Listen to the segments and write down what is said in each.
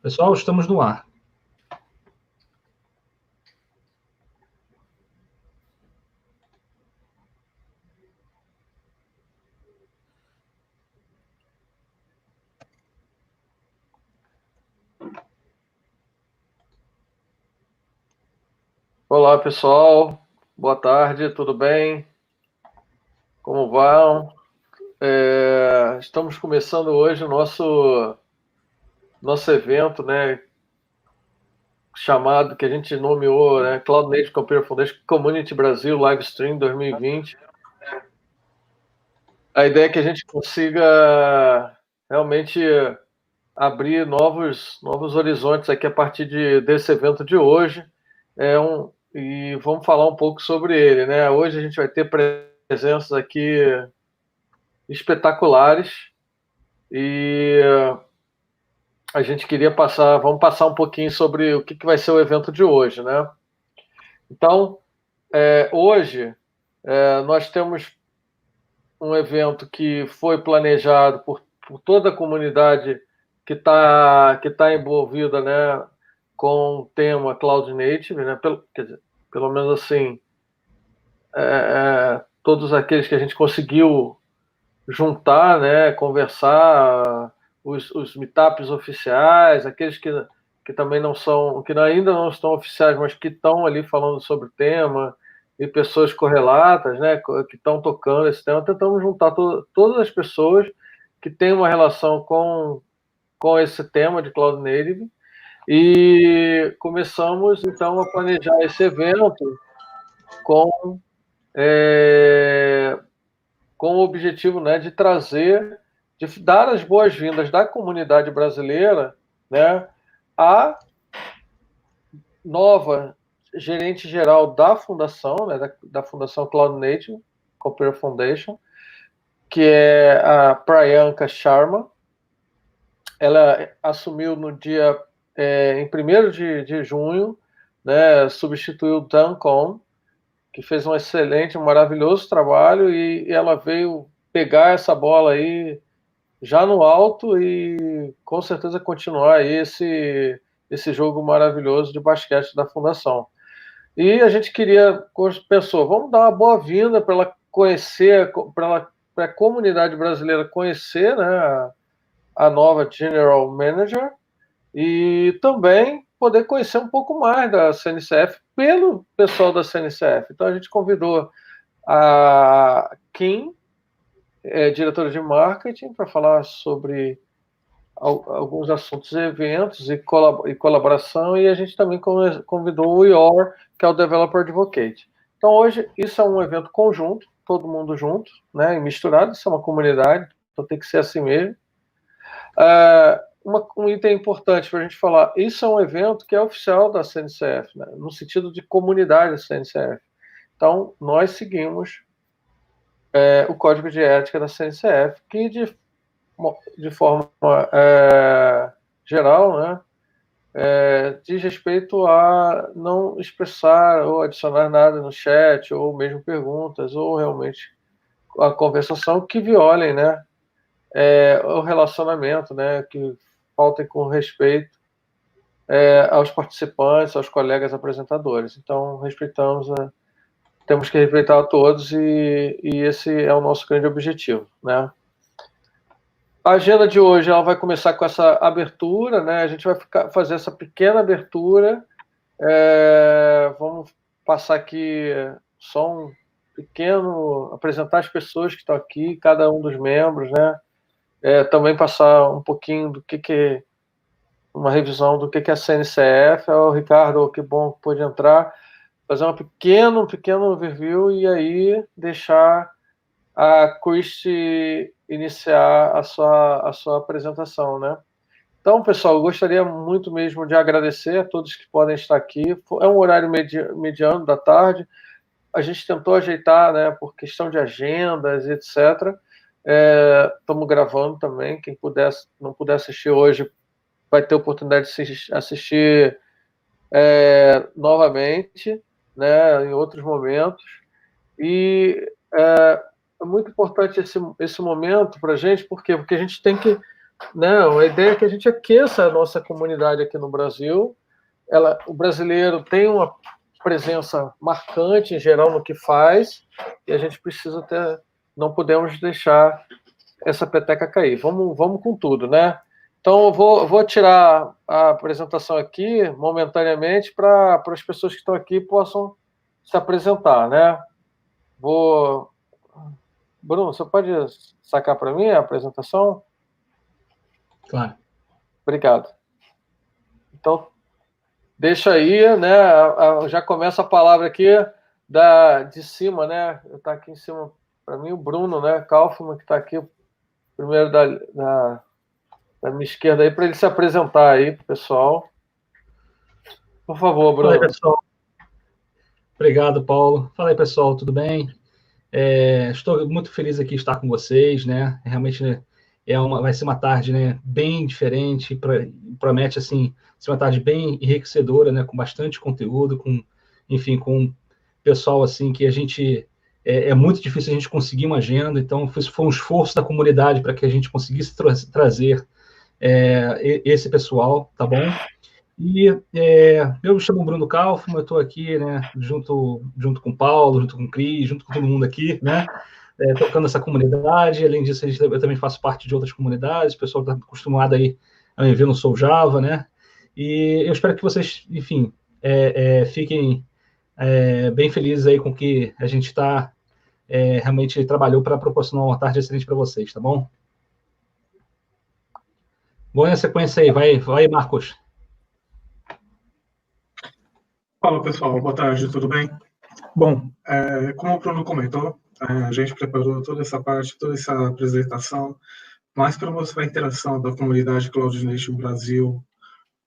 Pessoal, estamos no ar. Olá, pessoal. Boa tarde, tudo bem? Como vão? Estamos começando hoje o nosso evento, né, chamado, que a gente nomeou, né, Cloud Native Computer Foundation Community Brasil Livestream 2020. A ideia é que a gente consiga realmente abrir novos horizontes aqui a partir desse evento de hoje. E vamos falar um pouco sobre ele, né? Hoje a gente vai ter presenças aqui espetaculares e a gente queria vamos passar um pouquinho sobre o que vai ser o evento de hoje, né? Então, hoje nós temos um evento que foi planejado por toda a comunidade que tá envolvida, né, com o tema Cloud Native, né? Quer dizer, pelo menos assim, todos aqueles que a gente conseguiu juntar, né, conversar, os meetups oficiais, aqueles que também não são, que ainda não estão oficiais, mas que estão ali falando sobre o tema, e pessoas correlatas, né, que estão tocando esse tema. Tentamos juntar todas as pessoas que têm uma relação com esse tema de Cloud Native, e começamos então a planejar esse evento com com o objetivo, né, de dar as boas-vindas da comunidade brasileira, né, à nova gerente geral da fundação, né, da Fundação Cloud Native Computer Foundation, que é a Priyanka Sharma. Ela assumiu no dia em 1º de junho, né, substituiu o Dan Kohn, que fez um excelente, um maravilhoso trabalho, e ela veio pegar essa bola aí já no alto e com certeza continuar aí esse jogo maravilhoso de basquete da Fundação. E a gente pensou, vamos dar uma boa-vinda para ela conhecer, para a comunidade brasileira conhecer, né, a nova General Manager, e também poder conhecer um pouco mais da CNCF pelo pessoal da CNCF. Então a gente convidou a Kim, diretora de marketing, para falar sobre alguns assuntos, eventos e colaboração, e a gente também convidou o IOR, que é o Developer Advocate. Então hoje isso é um evento conjunto, todo mundo junto, né, e misturado. Isso é uma comunidade, então tem que ser assim mesmo. Um item importante para a gente falar, isso é um evento que é oficial da CNCF, né, no sentido de comunidade da CNCF. Então, nós seguimos o Código de Ética da CNCF, que de forma geral, né, diz respeito a não expressar ou adicionar nada no chat, ou mesmo perguntas, ou realmente a conversação que violem, né, o relacionamento, né, que faltem com respeito aos participantes, aos colegas apresentadores. Então, temos que respeitar a todos, e esse é o nosso grande objetivo, né? A agenda de hoje ela vai começar com essa abertura, né? A gente vai fazer essa pequena abertura. Vamos passar aqui só um pequeno, apresentar as pessoas que estão aqui, cada um dos membros, né? Também passar um pouquinho do que uma revisão do que é a CNCF. O Ricardo, que bom que pôde entrar, fazer um pequeno overview, e aí deixar a Christy iniciar a sua apresentação, né? Então, pessoal, eu gostaria muito mesmo de agradecer a todos que podem estar aqui. É um horário mediano da tarde. A gente tentou ajeitar, né, por questão de agendas, etc. Estamos gravando também. Quem não puder assistir hoje vai ter oportunidade de assistir novamente, né, em outros momentos. E é muito importante esse momento para a gente, por quê? Porque a gente tem que Não, a ideia é que a gente aqueça a nossa comunidade aqui no Brasil. O brasileiro tem uma presença marcante, em geral, no que faz, e a gente precisa ter... Não podemos deixar essa peteca cair. Vamos com tudo, né? Então, eu vou tirar a apresentação aqui, momentaneamente, para as pessoas que estão aqui possam se apresentar, né? Bruno, você pode sacar para mim a apresentação? Claro. Obrigado. Então, deixa aí, né? Já começa a palavra aqui de cima, né? Está aqui em cima, para mim, o Bruno, né? Kaufmann, que está aqui, primeiro da minha esquerda aí, para ele se apresentar aí para o pessoal. Por favor, Bruno. Fala aí, pessoal. Obrigado, Paulo. Fala aí, pessoal, tudo bem? Estou muito feliz aqui de estar com vocês, né? Realmente, né, vai ser uma tarde, né, bem diferente, promete, assim, ser uma tarde bem enriquecedora, né, com bastante conteúdo, enfim, com pessoal, assim, que a gente... É muito difícil a gente conseguir uma agenda, então foi um esforço da comunidade para que a gente conseguisse trazer esse pessoal, tá bom? E eu me chamo Bruno Kaufmann, eu estou aqui, né, junto com o Paulo, junto com o Cris, junto com todo mundo aqui, né, tocando essa comunidade. Além disso, eu também faço parte de outras comunidades, o pessoal está acostumado aí a me ver no Sou Java, né, e eu espero que vocês, enfim, fiquem bem felizes aí com o que a gente realmente trabalhou para proporcionar uma tarde excelente para vocês, tá bom? Bom, na sequência aí, vai Marcos. Fala, pessoal. Boa tarde, tudo bem? Bom, como o Bruno comentou, a gente preparou toda essa parte, toda essa apresentação, mais para mostrar a interação da comunidade Cloud Native Brasil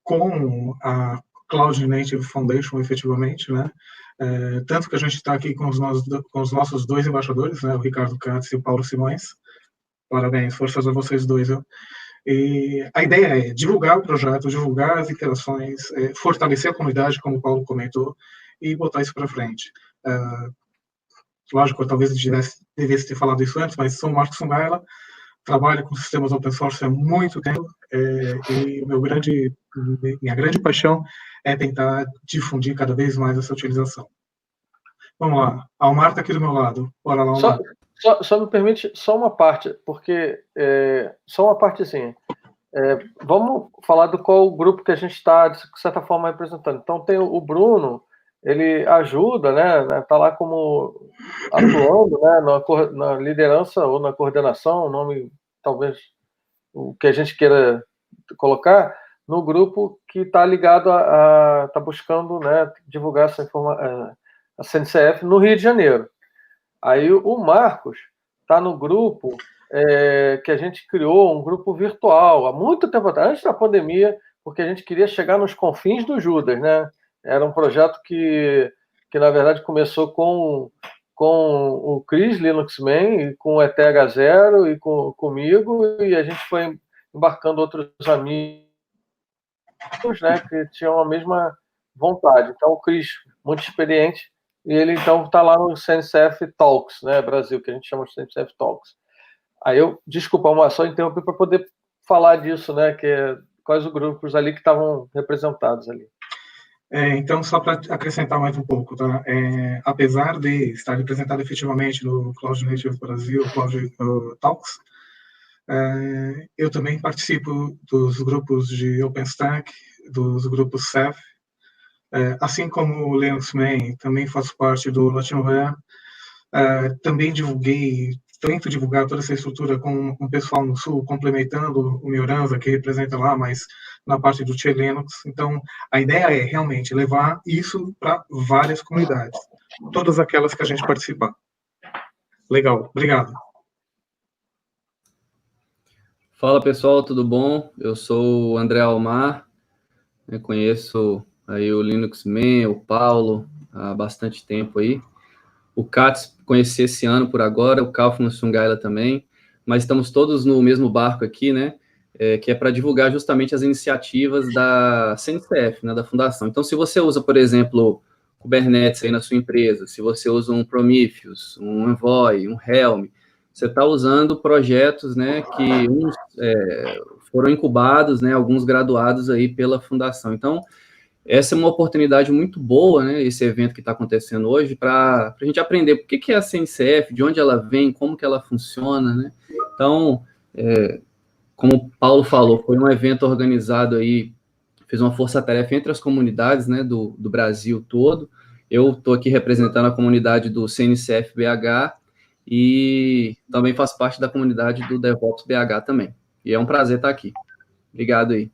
com a Cloud Native Foundation, efetivamente, né? Tanto que a gente está aqui com os nossos dois embaixadores, né? O Ricardo Katz e o Paulo Simões. Parabéns, forças a vocês dois, viu? E a ideia é divulgar o projeto, divulgar as interações, fortalecer a comunidade, como o Paulo comentou, e botar isso para frente. Lógico, eu talvez devesse ter falado isso antes, mas sou Marcos Sungaila, trabalho com sistemas open source há muito tempo, e minha grande paixão é tentar difundir cada vez mais essa utilização. Vamos lá, a Almar está aqui do meu lado. Bora lá, Almar. Só me permite só uma parte, porque só uma partezinha. Vamos falar do qual grupo que a gente está, de certa forma, representando. Então, tem o Bruno, ele ajuda, né? Está lá como atuando, né, na liderança ou na coordenação, o nome, talvez, o que a gente queira colocar, no grupo que está ligado está buscando, né, divulgar essa informação, a CNCF no Rio de Janeiro. Aí o Marcos está no grupo que a gente criou, um grupo virtual, há muito tempo atrás, antes da pandemia, porque a gente queria chegar nos confins do Judas, né? Era um projeto que na verdade, começou com o Chris Linuxman, e com o ETH0, e comigo, e a gente foi embarcando outros amigos, né, que tinham a mesma vontade. Então, o Chris, muito experiente, e ele, então, está lá no CNCF Talks, né, Brasil, que a gente chama de CNCF Talks. Aí desculpa, mas só interrompi para poder falar disso, né, quais os grupos ali que estavam representados ali. Então, só para acrescentar mais um pouco, tá? Apesar de estar representado efetivamente no Cloud Native Brasil, Cloud Talks, eu também participo dos grupos de OpenStack, dos grupos CEF, assim como o Linuxman, também faço parte do Latinware. Também tento divulgar toda essa estrutura com o pessoal no Sul, complementando o Mioranza, que representa lá, mas na parte do Che Linux. Então, a ideia é realmente levar isso para várias comunidades, todas aquelas que a gente participar. Legal, obrigado. Fala, pessoal, tudo bom? Eu sou o André Almar, conheço aí o Linuxman, o Paulo, há bastante tempo aí. O Katz conheci esse ano por agora, o Kaufmann Sungaila também, mas estamos todos no mesmo barco aqui, né? Que é para divulgar justamente as iniciativas da CNCF, né, da Fundação. Então, se você usa, por exemplo, Kubernetes aí na sua empresa, se você usa um Prometheus, um Envoy, um Helm, você está usando projetos, né, que uns foram incubados, né, alguns graduados aí pela Fundação. Então, essa é uma oportunidade muito boa, né, esse evento que está acontecendo hoje, para a gente aprender o que é a CNCF, de onde ela vem, como que ela funciona, né. Então, como o Paulo falou, foi um evento organizado aí, fez uma força-tarefa entre as comunidades, né, do Brasil todo. Eu estou aqui representando a comunidade do CNCF BH e também faço parte da comunidade do DevOps BH também. E é um prazer estar aqui. Obrigado aí.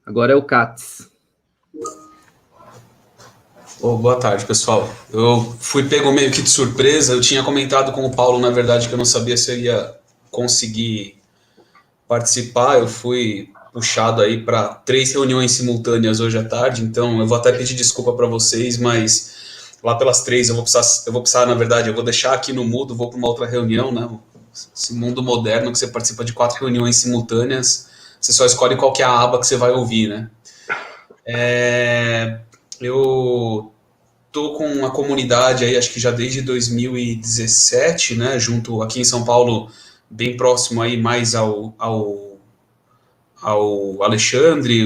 Agora é o Cats. Boa tarde, pessoal. Eu fui pego meio que de surpresa. Eu tinha comentado com o Paulo, na verdade, que eu não sabia se eu ia conseguir participar. Eu fui puxado aí para 3 reuniões simultâneas hoje à tarde, então eu vou até pedir desculpa para vocês, mas lá pelas 3 eu vou precisar, na verdade, eu vou deixar aqui no mudo, vou para uma outra reunião, né? Esse mundo moderno que você participa de 4 reuniões simultâneas, você só escolhe qual que é a aba que você vai ouvir, né? Eu tô com a comunidade aí, acho que já desde 2017, né? Junto aqui em São Paulo, bem próximo aí mais ao Alexandre,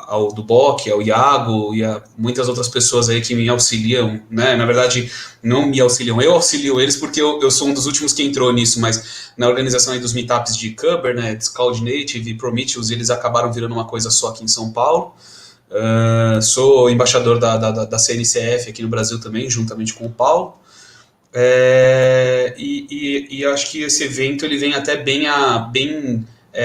ao Duboc, ao Iago e a muitas outras pessoas aí que me auxiliam, né? Na verdade, não me auxiliam, eu auxilio eles porque eu sou um dos últimos que entrou nisso, mas na organização aí dos meetups de Kubernetes, Cloud Native e Prometheus, eles acabaram virando uma coisa só aqui em São Paulo. Sou embaixador da CNCF aqui no Brasil também, juntamente com o Paulo. E acho que esse evento ele vem até bem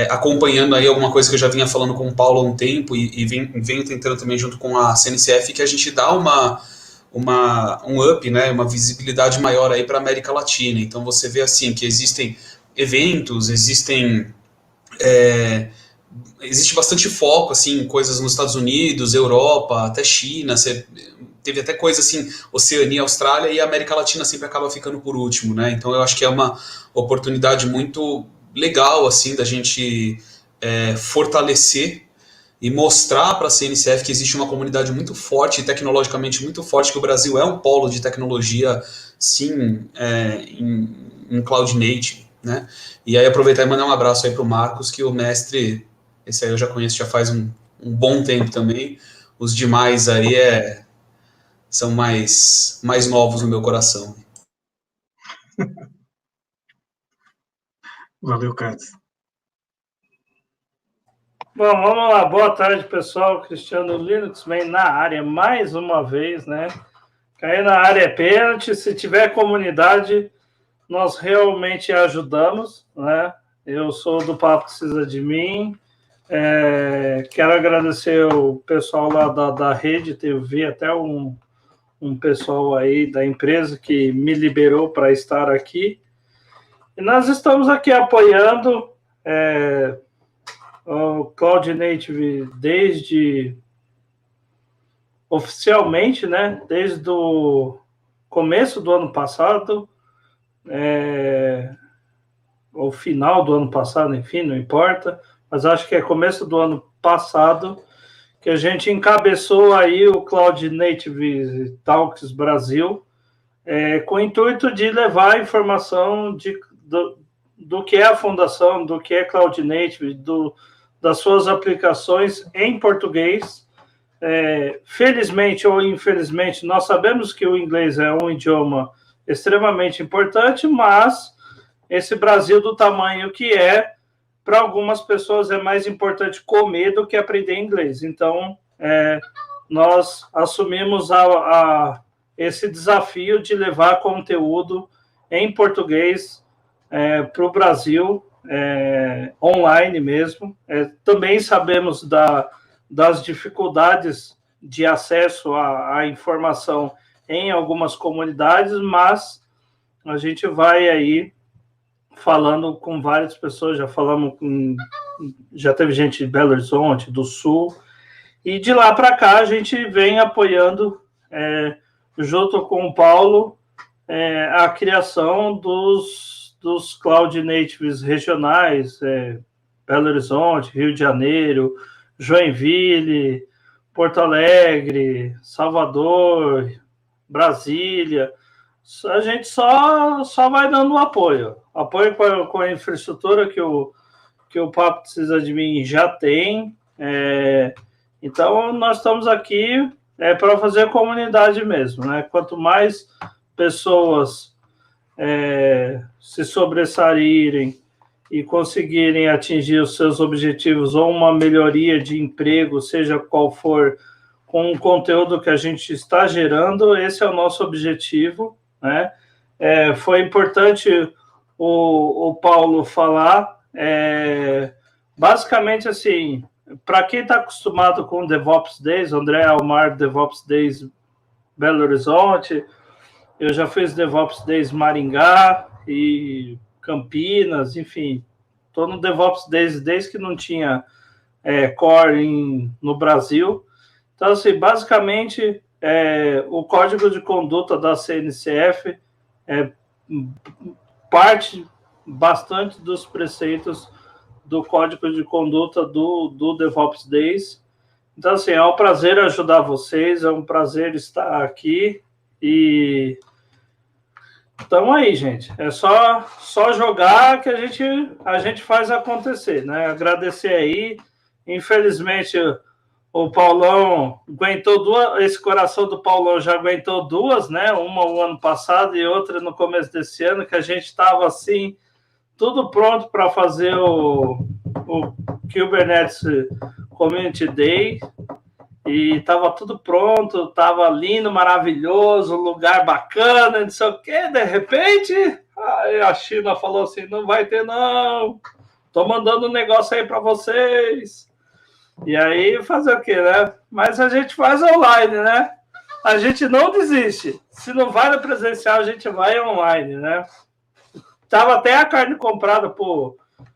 acompanhando aí alguma coisa que eu já vinha falando com o Paulo há um tempo e venho tentando também junto com a CNCF, que a gente dá um up, né, uma visibilidade maior aí para a América Latina. Então você vê assim que existem eventos, existe bastante foco assim, em coisas nos Estados Unidos, Europa, até China. Teve até coisa assim, Oceania, Austrália, e a América Latina sempre acaba ficando por último, né? Então eu acho que é uma oportunidade muito legal assim da gente fortalecer e mostrar para a CNCF que existe uma comunidade muito forte, tecnologicamente muito forte, que o Brasil é um polo de tecnologia, sim, em Cloud Native, né? E aí aproveitar e mandar um abraço aí para o Marcos, que o mestre, esse aí eu já conheço já faz um bom tempo também. Os demais aí são mais novos no meu coração. Valeu, Cats. Bom, vamos lá. Boa tarde, pessoal. Cristiano Linux vem na área mais uma vez, né? Cair na área é pênalti. Se tiver comunidade, nós realmente ajudamos, né? Eu sou do Papo Precisa de Mim. Quero agradecer o pessoal lá da rede. Teve até um pessoal aí da empresa que me liberou para estar aqui. E nós estamos aqui apoiando o Cloud Native oficialmente, né? Desde o começo do ano passado, ou final do ano passado, enfim, não importa, mas acho que é começo do ano passado que a gente encabeçou aí o Cloud Native Talks Brasil, com o intuito de levar a informação do que é a fundação, do que é Cloud Native, das suas aplicações em português. Felizmente ou infelizmente, nós sabemos que o inglês é um idioma extremamente importante, mas esse Brasil do tamanho que para algumas pessoas é mais importante comer do que aprender inglês. Então, nós assumimos esse desafio de levar conteúdo em português para o Brasil, online mesmo. Também sabemos das dificuldades de acesso à informação em algumas comunidades, mas a gente vai aí falando com várias pessoas, já teve gente de Belo Horizonte, do Sul, e de lá para cá a gente vem apoiando, junto com o Paulo, a criação dos Cloud Natives regionais, Belo Horizonte, Rio de Janeiro, Joinville, Porto Alegre, Salvador, Brasília. A gente só vai dando apoio com a infraestrutura que o que o Papo Precisa de Mim já tem. Então, nós estamos aqui para fazer comunidade mesmo, né? Quanto mais pessoas se sobressaírem e conseguirem atingir os seus objetivos ou uma melhoria de emprego, seja qual for, com o conteúdo que a gente está gerando, esse é o nosso objetivo, né? Foi importante o Paulo falar, basicamente assim, para quem está acostumado com DevOps Days, André Almar, DevOps Days Belo Horizonte, eu já fiz DevOps Days Maringá e Campinas, enfim, estou no DevOps Days desde que não tinha core no Brasil. Então, assim, basicamente, o código de conduta da CNCF parte bastante dos preceitos do código de conduta do DevOps Days. Então, assim, é um prazer ajudar vocês, é um prazer estar aqui e estamos aí, gente. É só jogar que a gente faz acontecer, né? Agradecer aí. Infelizmente, o Paulão aguentou duas, esse coração do Paulão já aguentou duas, né? Uma o ano passado e outra no começo desse ano, que a gente estava assim, tudo pronto para fazer o Kubernetes Community Day. E estava tudo pronto, estava lindo, maravilhoso, lugar bacana, não sei o quê. De repente, a China falou assim, não vai ter não, estou mandando um negócio aí para vocês. E aí, fazer o quê, né? Mas a gente faz online, né? A gente não desiste. Se não vai no presencial, a gente vai online, né? Tava até a carne comprada para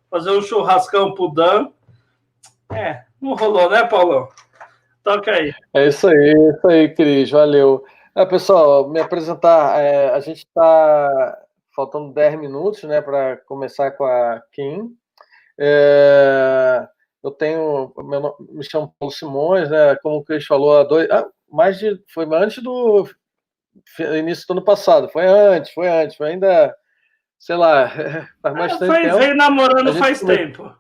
fazer um churrascão pro Dan. Não rolou, né, Paulão? Toca aí. É isso aí, Cris, valeu. Pessoal, me apresentar, a gente está faltando 10 minutos, né, para começar com a Kim. Eu me chamo Paulo Simões, né, como o Cris falou, foi antes do início do ano passado, foi antes, foi ainda, sei lá, faz bastante tempo. Veio namorando faz tempo.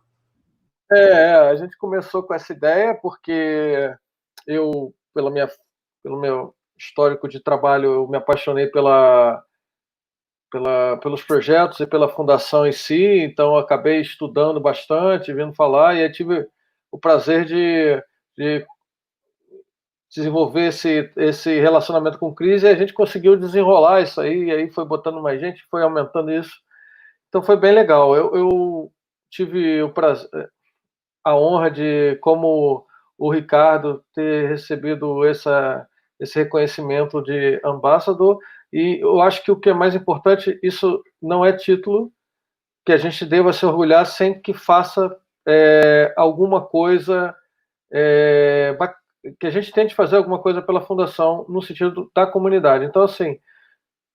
A gente começou com essa ideia porque eu, pelo meu histórico de trabalho, eu me apaixonei pelos projetos e pela fundação em si, então eu acabei estudando bastante, vindo falar, e aí tive o prazer de desenvolver esse relacionamento com o Cris, e a gente conseguiu desenrolar isso aí, e aí foi botando mais gente, foi aumentando isso. Então foi bem legal. Eu tive a honra de, como o Ricardo, ter recebido esse reconhecimento de ambassador, e eu acho que o que é mais importante, isso não é título que a gente deva se orgulhar sem que faça alguma coisa, que a gente tente fazer alguma coisa pela fundação no sentido da comunidade. Então, assim,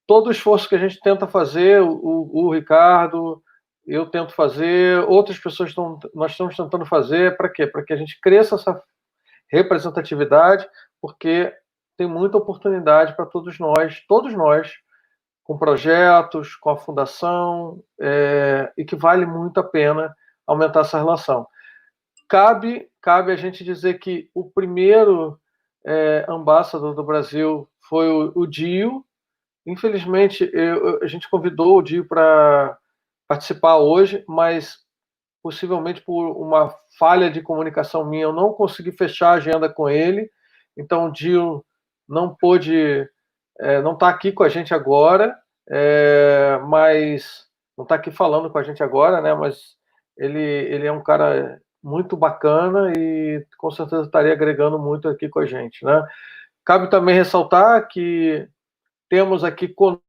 todo o esforço que a gente tenta fazer, o Ricardo, eu tento fazer, outras pessoas nós estamos tentando fazer, para quê? Para que a gente cresça essa representatividade, porque tem muita oportunidade para todos nós, com projetos, com a fundação, e que vale muito a pena aumentar essa relação. Cabe a gente dizer que o primeiro ambassador do Brasil foi o Dio. Infelizmente, a gente convidou o Dio para participar hoje, mas possivelmente por uma falha de comunicação minha, eu não consegui fechar a agenda com ele. Então, o Dio não pôde, não está aqui com a gente agora, mas não está aqui falando com a gente agora, né? Mas ele é um cara muito bacana e com certeza estaria agregando muito aqui com a gente, né? Cabe também ressaltar que temos aqui conosco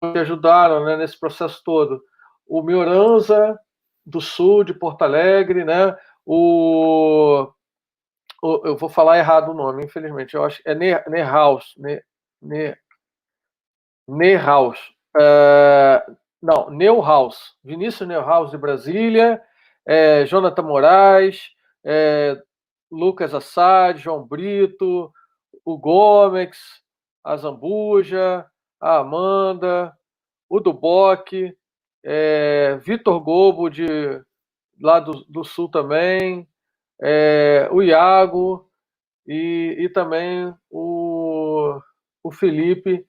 que ajudaram, né, nesse processo todo o Mioranza do Sul, de Porto Alegre, né? Eu vou falar errado o nome, infelizmente. Eu acho que é Neuhaus. Não, Neuhaus. Vinícius Neuhaus, de Brasília. Jonathan Moraes. Lucas Assad, João Brito. O Gomes. A Zambuja. A Amanda. O Duboc. Vitor Gobo, lá do Sul também, o Iago e também o Felipe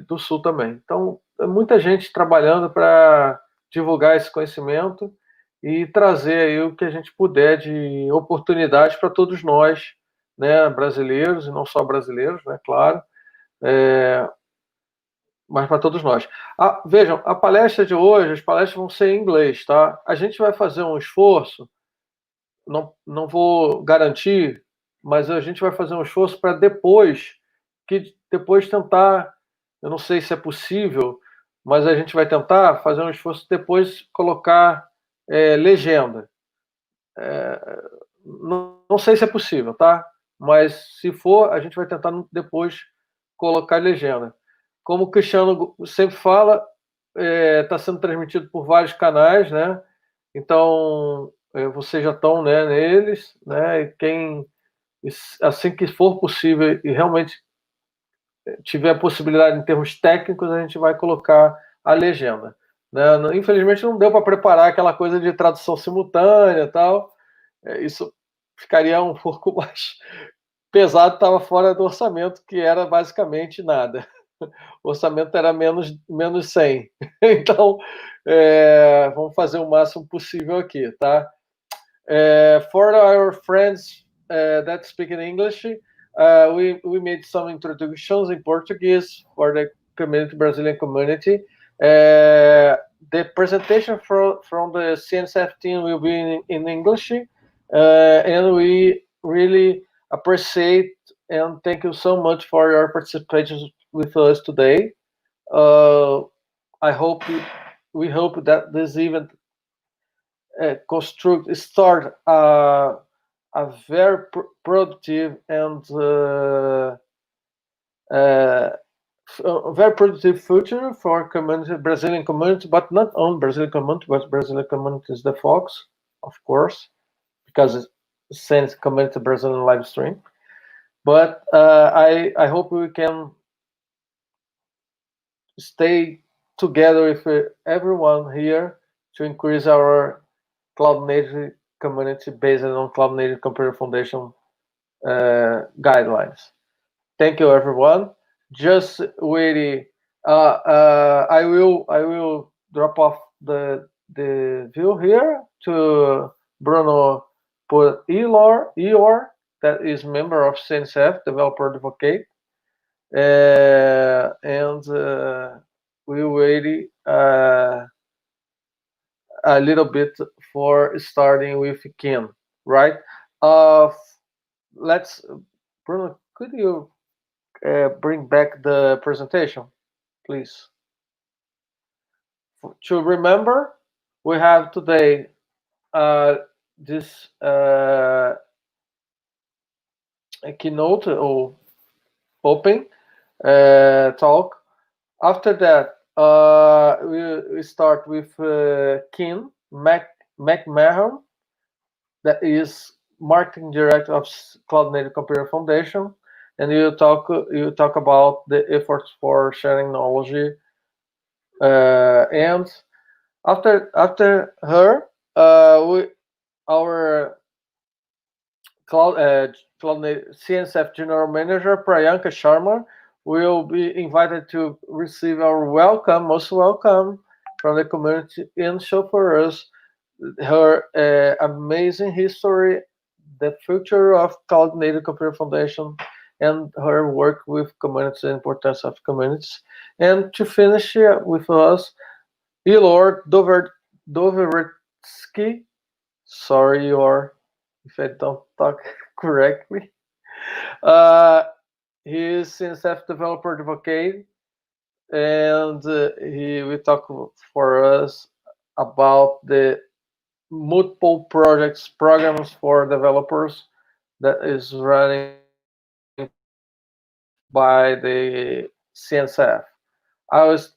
do Sul também. Então, é muita gente trabalhando para divulgar esse conhecimento e trazer aí o que a gente puder de oportunidades para todos nós, né, brasileiros e não só brasileiros, né, claro, mas para todos nós. Vejam, a palestra de hoje, as palestras vão ser em inglês, tá? A gente vai fazer um esforço, não vou garantir, mas a gente vai fazer um esforço para depois tentar, eu não sei se é possível, mas a gente vai tentar fazer um esforço depois colocar legenda. Não sei se é possível, tá? Mas se for, a gente vai tentar depois colocar legenda. Como o Cristiano sempre fala, está sendo transmitido por vários canais, né? Então, vocês já estão, né, neles, né? E assim que for possível e realmente tiver a possibilidade em termos técnicos, a gente vai colocar a legenda. Né? Infelizmente não deu para preparar aquela coisa de tradução simultânea e tal. Isso ficaria um pouco mais pesado, estava fora do orçamento, que era basicamente nada. O orçamento era menos 100. Então, vamos fazer o máximo possível aqui, tá? For our friends that speak in English, we made some introductions in Portuguese for the Brazilian community. The presentation from the CNCF team will be in English, and we really appreciate and thank you so much for your participation with us today. We hope that this event start a very productive and very productive future for Brazilian community, but not only Brazilian community, but Brazilian community is the focus, of course, because it sends Community Brazilian Livestream. But I hope we can stay together with everyone here to increase our Cloud Native community based on Cloud Native Computer Foundation guidelines. Thank you, everyone. Just waiting. I will drop off the view here to Bruno Eor, that is member of CNCF, developer advocate, and we'll wait a little bit for starting with Kim, right? Let's, Bruno, could you bring back the presentation, please? To remember, we have today this keynote or open talk. After that, we start with Kim McMahon, that is marketing director of Cloud Native Computer Foundation, and you talk about the efforts for sharing knowledge. And after her, our Cloud Native CNCF General Manager Priyanka Sharma will be invited to receive our most welcome from the community and show for us her amazing history, the future of Cloud Native Computer Foundation, and her work with communities and importance of communities. And to finish with us, Ilor Doveretsky. Sorry, Ilor, if I don't talk correctly. He is CNCF developer advocate, and he will talk for us about the multiple programs for developers that is running by the CNCF. I was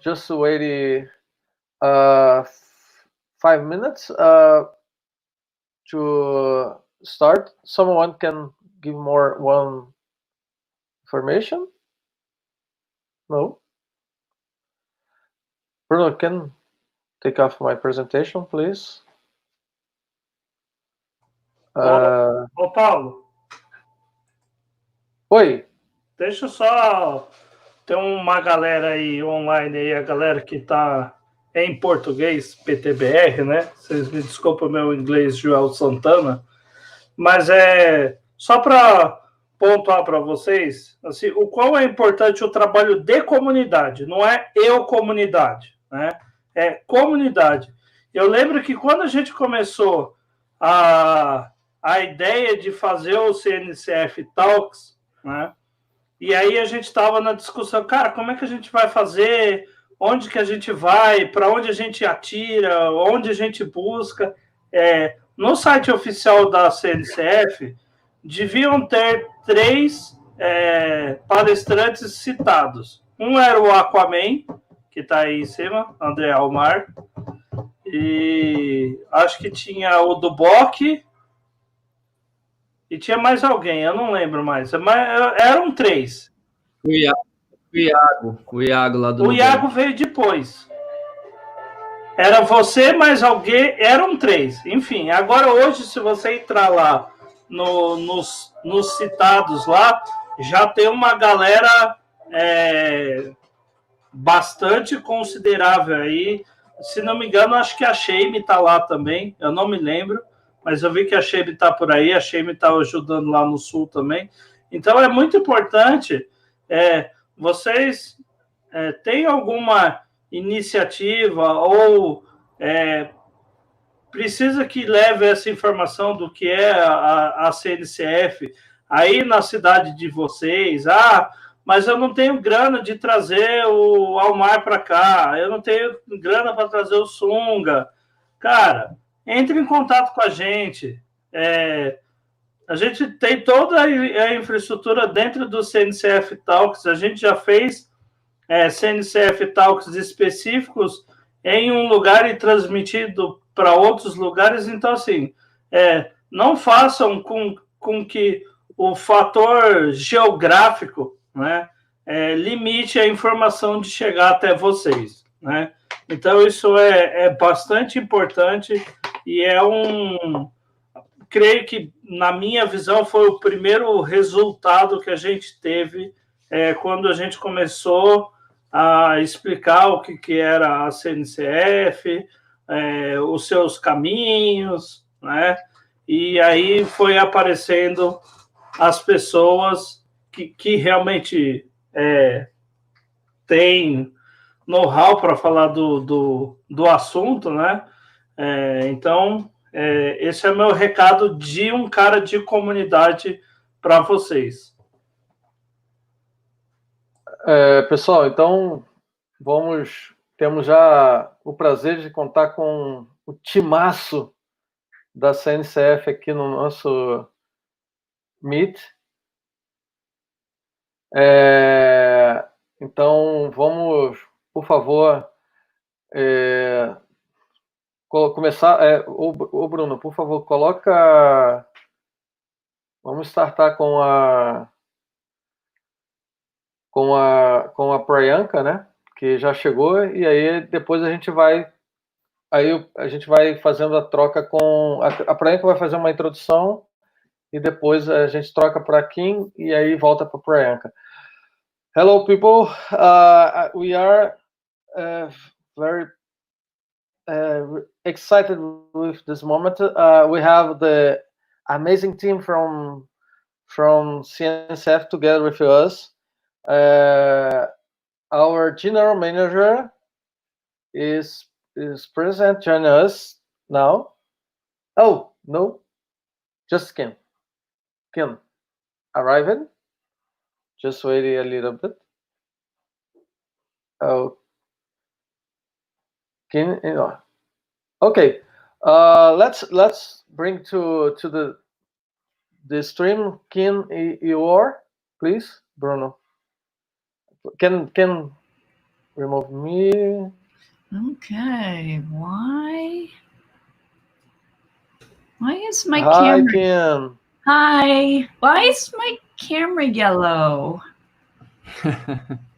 just waiting 5 minutes to start. Someone can give one information? No. Bruno, can take off my presentation, please. Ô, Paulo. Oi. Deixa eu só... Tem uma galera aí online, aí, a galera que está em português, PTBR, né? Vocês me desculpem o meu inglês, Joel Santana. Mas só para pontuar para vocês, assim, o qual é importante o trabalho de comunidade, não é eu comunidade, né? É comunidade. Eu lembro que quando a gente começou a ideia de fazer o CNCF Talks, né? E aí a gente estava na discussão, cara, como é que a gente vai fazer? Onde que a gente vai? Para onde a gente atira? Onde a gente busca? No site oficial da CNCF, deviam ter 3 palestrantes citados. Um era o Aquaman, que está aí em cima, André Almar. E acho que tinha o do Bock. E tinha mais alguém, eu não lembro mais. Mas eram 3. O Iago lá do O Iago veio depois. Era você, mais alguém, eram 3. Enfim, agora hoje, se você entrar lá nos citados lá, já tem uma galera bastante considerável aí. Se não me engano, acho que a Sheime está lá também, eu não me lembro, mas eu vi que a Sheime está por aí, a Sheime está ajudando lá no Sul também. Então, é muito importante, vocês têm alguma iniciativa ou precisa que leve essa informação do que é a CNCF aí na cidade de vocês. Mas eu não tenho grana de trazer o Almar para cá, eu não tenho grana para trazer o Sunga. Cara, entre em contato com a gente. A gente tem toda a infraestrutura dentro do CNCF Talks, a gente já fez CNCF Talks específicos em um lugar e transmitido para outros lugares. Então, assim, não façam com que o fator geográfico, né, limite a informação de chegar até vocês, né? Então, isso é bastante importante e creio que, na minha visão, foi o primeiro resultado que a gente teve quando a gente começou a explicar o que era a CNCF, os seus caminhos, né? E aí foi aparecendo as pessoas que realmente têm know-how para falar do assunto, né? Então, esse é meu recado de um cara de comunidade para vocês. Pessoal, então temos já o prazer de contar com o timaço da CNCF aqui no nosso Meet. Então, vamos, por favor, começar. Ô Bruno, por favor, coloca. Vamos startar com a Priyanka, né? Que já chegou, e aí depois a gente vai fazendo a troca com a Priyanka, vai fazer uma introdução e depois a gente troca para Kim e aí volta para Priyanka. Hello people, we are very excited with this moment. We have the amazing team from CNCF together with us. Our general manager is present, join us now. Oh, no, just Kim arriving. Just waiting a little bit. Oh, Kim, okay. Let's bring to the stream Kim Ior, please, Bruno. Can remove me. Okay, why is my Hi, camera? Kim. Hi, why is my camera yellow?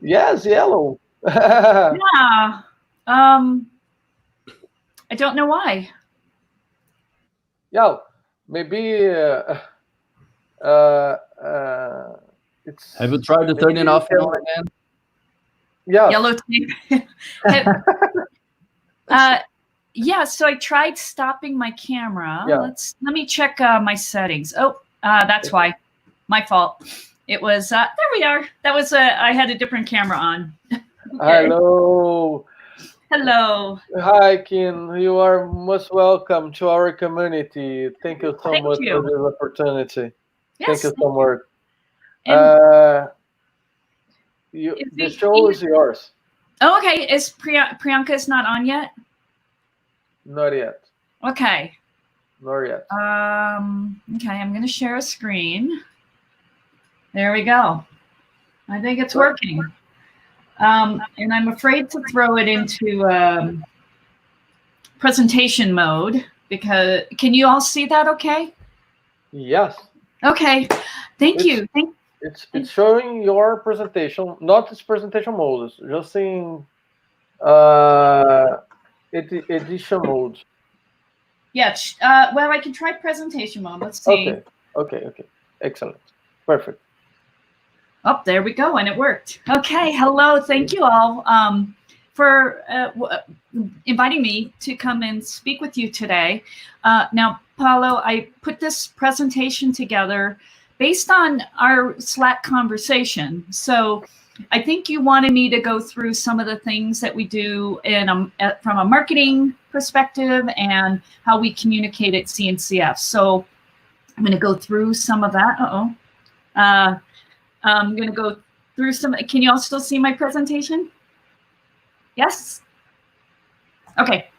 Yes, yellow. Yeah. I don't know why. Yeah, maybe it's. Have you tried to turn it off and on again? Yeah. Yellow tape. Yeah, so I tried stopping my camera. Yeah. Let me check my settings. Oh, that's why. My fault. It was there we are. That was I had a different camera on. Okay. Hello. Hello. Hi, Kim. You are most welcome to our community. Thank you so much for this opportunity. Yes, Thank you so much. The show is yours. Oh, okay. Is Priyanka is not on yet? Not yet. Okay. Not yet. Okay, I'm going to share a screen. There we go. I think it's working. And I'm afraid to throw it into presentation mode because can you all see that okay? Yes. Okay. Thank you. It's showing your presentation, not its presentation mode, just in edition mode. Yes. Well, I can try presentation mode. Let's see. Okay. Excellent. Perfect. Oh, there we go, and it worked. Okay, hello, thank you all for inviting me to come and speak with you today. Now, Paulo, I put this presentation together based on our Slack conversation. So I think you wanted me to go through some of the things that we do from a marketing perspective and how we communicate at CNCF. So I'm going to go through some of that. I'm going to go through some. Can you all still see my presentation? Yes? Okay.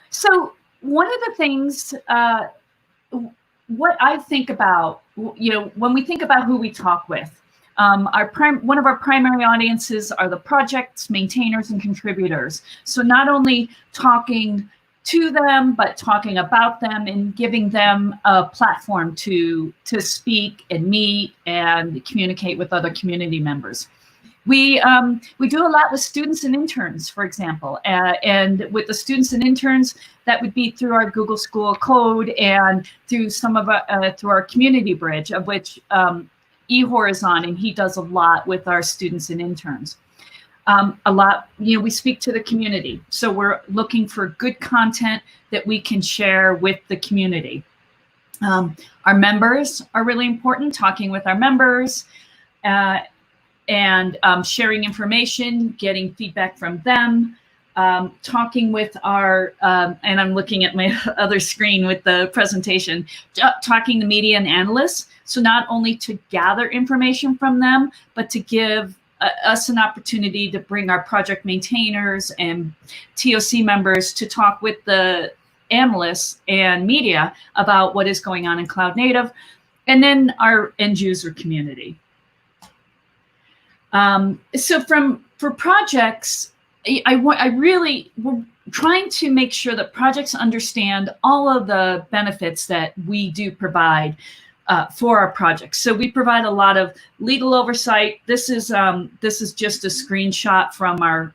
So one of the things, what I think about, when we think about who we talk with, one of our primary audiences are the projects, maintainers, and contributors. So not only talking to them, but talking about them and giving them a platform to speak and meet and communicate with other community members. We do a lot with students and interns, for example, and with the students and interns, that would be through our Google School of Code and through through our community bridge, of which Ihor is on, and he does a lot with our students and interns. A lot, we speak to the community. So we're looking for good content that we can share with the community. Our members are really important, talking with our members and sharing information, getting feedback from them, talking with our, and I'm looking at my other screen with the presentation, talking to media and analysts. So not only to gather information from them, but to give us an opportunity to bring our project maintainers and TOC members to talk with the analysts and media about what is going on in Cloud Native, and then our end user community. So for projects, we're trying to make sure that projects understand all of the benefits that we do provide for our projects. So we provide a lot of legal oversight. This is just a screenshot from our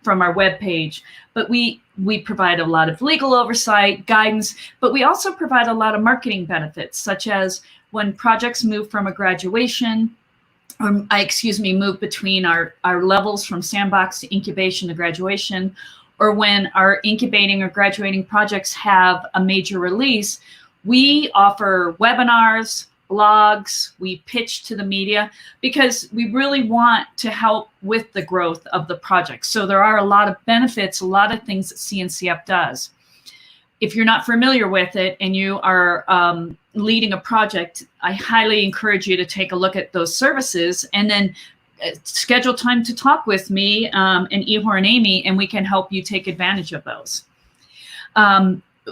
webpage, but we provide a lot of legal oversight, guidance, but we also provide a lot of marketing benefits, such as when projects move from a graduation, move between our levels from sandbox to incubation to graduation, or when our incubating or graduating projects have a major release, we offer webinars, blogs, we pitch to the media because we really want to help with the growth of the project. So there are a lot of benefits, a lot of things that CNCF does. If you're not familiar with it and you are leading a project, I highly encourage you to take a look at those services and then schedule time to talk with me and Ihor and Amy, and we can help you take advantage of those.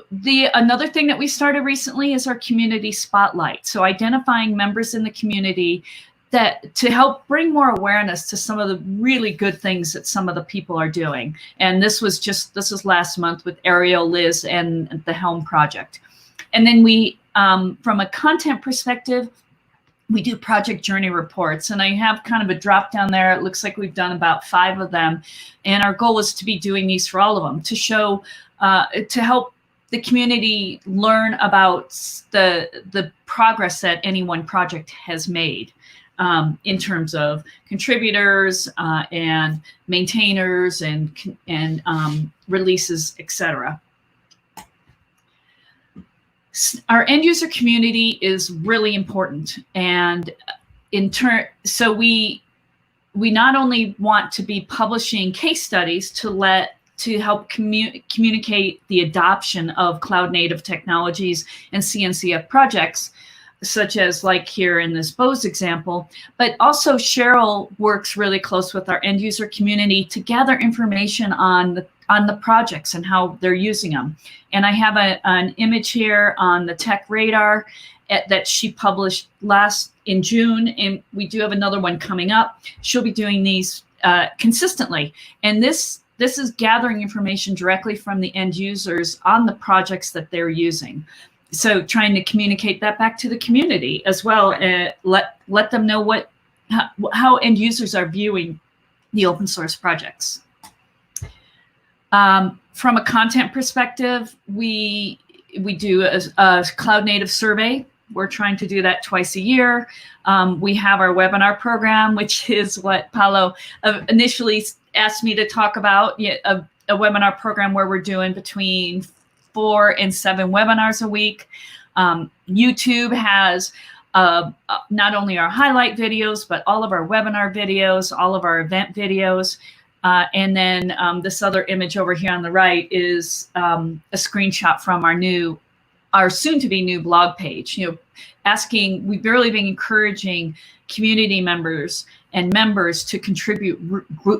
Another thing that we started recently is our community spotlight. So identifying members in the community to help bring more awareness to some of the really good things that some of the people are doing. And this was last month with Ariel, Liz, and the Helm Project. And then we, from a content perspective, we do project journey reports, and I have kind of a drop down there. It looks like we've done about 5 of them, and our goal is to be doing these for all of them, to show, to help the community learn about the progress that any one project has made, in terms of contributors and maintainers and releases, etc. Our end user community is really important, and so we not only want to be publishing case studies to help communicate the adoption of cloud native technologies and CNCF projects, such as like here in this Bose example, but also Cheryl works really close with our end user community to gather information on the projects and how they're using them. And I have an image here on the Tech Radar that she published in June, and we do have another one coming up. She'll be doing these consistently. And this is gathering information directly from the end users on the projects that they're using. So trying to communicate that back to the community as well, and let them know how end users are viewing the open source projects. From a content perspective, we do a cloud native survey. We're trying to do that twice a year. We have our webinar program, which is what Paulo initially asked me to talk about, a webinar program where we're doing between 4 and 7 webinars a week. YouTube has not only our highlight videos, but all of our webinar videos, all of our event videos. And then this other image over here on the right is a screenshot from our soon-to-be new blog page. We've really been encouraging community members and members to contribute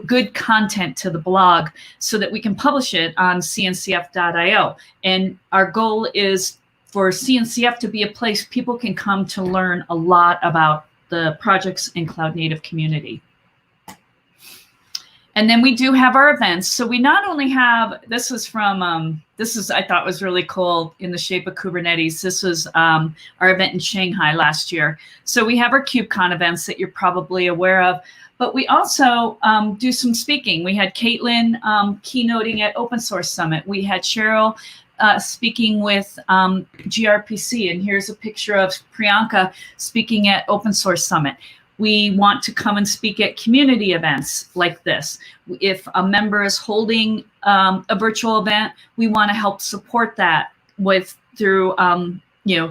good content to the blog so that we can publish it on cncf.io. And our goal is for CNCF to be a place people can come to learn a lot about the projects and cloud native community. And then we do have our events. So we not only have, this is I thought was really cool in the shape of Kubernetes. This was our event in Shanghai last year. So we have our KubeCon events that you're probably aware of, but we also do some speaking. We had Caitlin keynoting at Open Source Summit. We had Cheryl speaking with gRPC, and here's a picture of Priyanka speaking at Open Source Summit. We want to come and speak at community events like this. If a member is holding a virtual event, we want to help support that through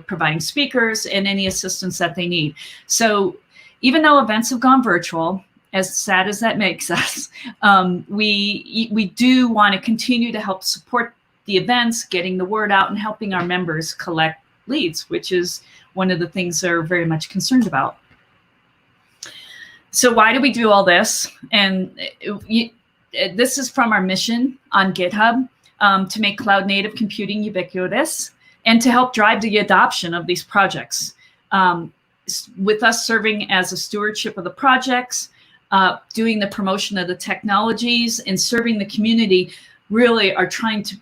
providing speakers and any assistance that they need. So even though events have gone virtual, as sad as that makes us, we do want to continue to help support the events, getting the word out, and helping our members collect leads, which is one of the things they're very much concerned about. So why do we do all this? And this is from our mission on GitHub, to make cloud native computing ubiquitous and to help drive the adoption of these projects. With us serving as a stewardship of the projects, doing the promotion of the technologies, and serving the community, really are trying to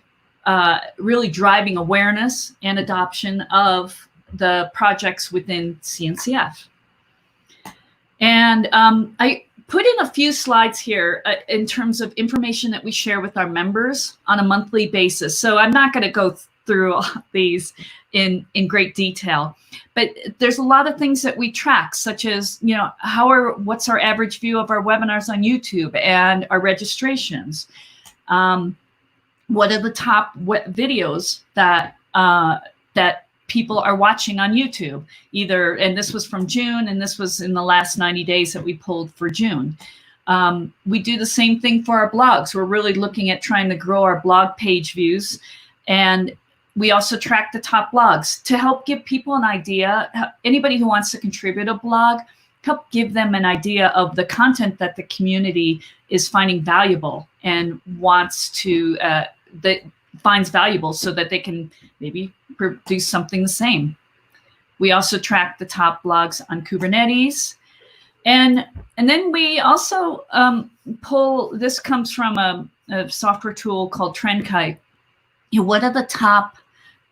really driving awareness and adoption of the projects within CNCF. And I put in a few slides here in terms of information that we share with our members on a monthly basis. So I'm not going to go through all these in great detail, but there's a lot of things that we track, such as, what's our average view of our webinars on YouTube and our registrations? What are the top videos that people are watching on YouTube, and this was from June, and this was in the last 90 days that we pulled for June. We do the same thing for our blogs. We're really looking at trying to grow our blog page views, and we also track the top blogs to help give people an idea. Anybody who wants to contribute a blog, help give them an idea of the content that the community is finding valuable and finds valuable, so that they can maybe produce something the same. We also track the top blogs on Kubernetes. And then we also pull, this comes from a software tool called TrendKite. What are the top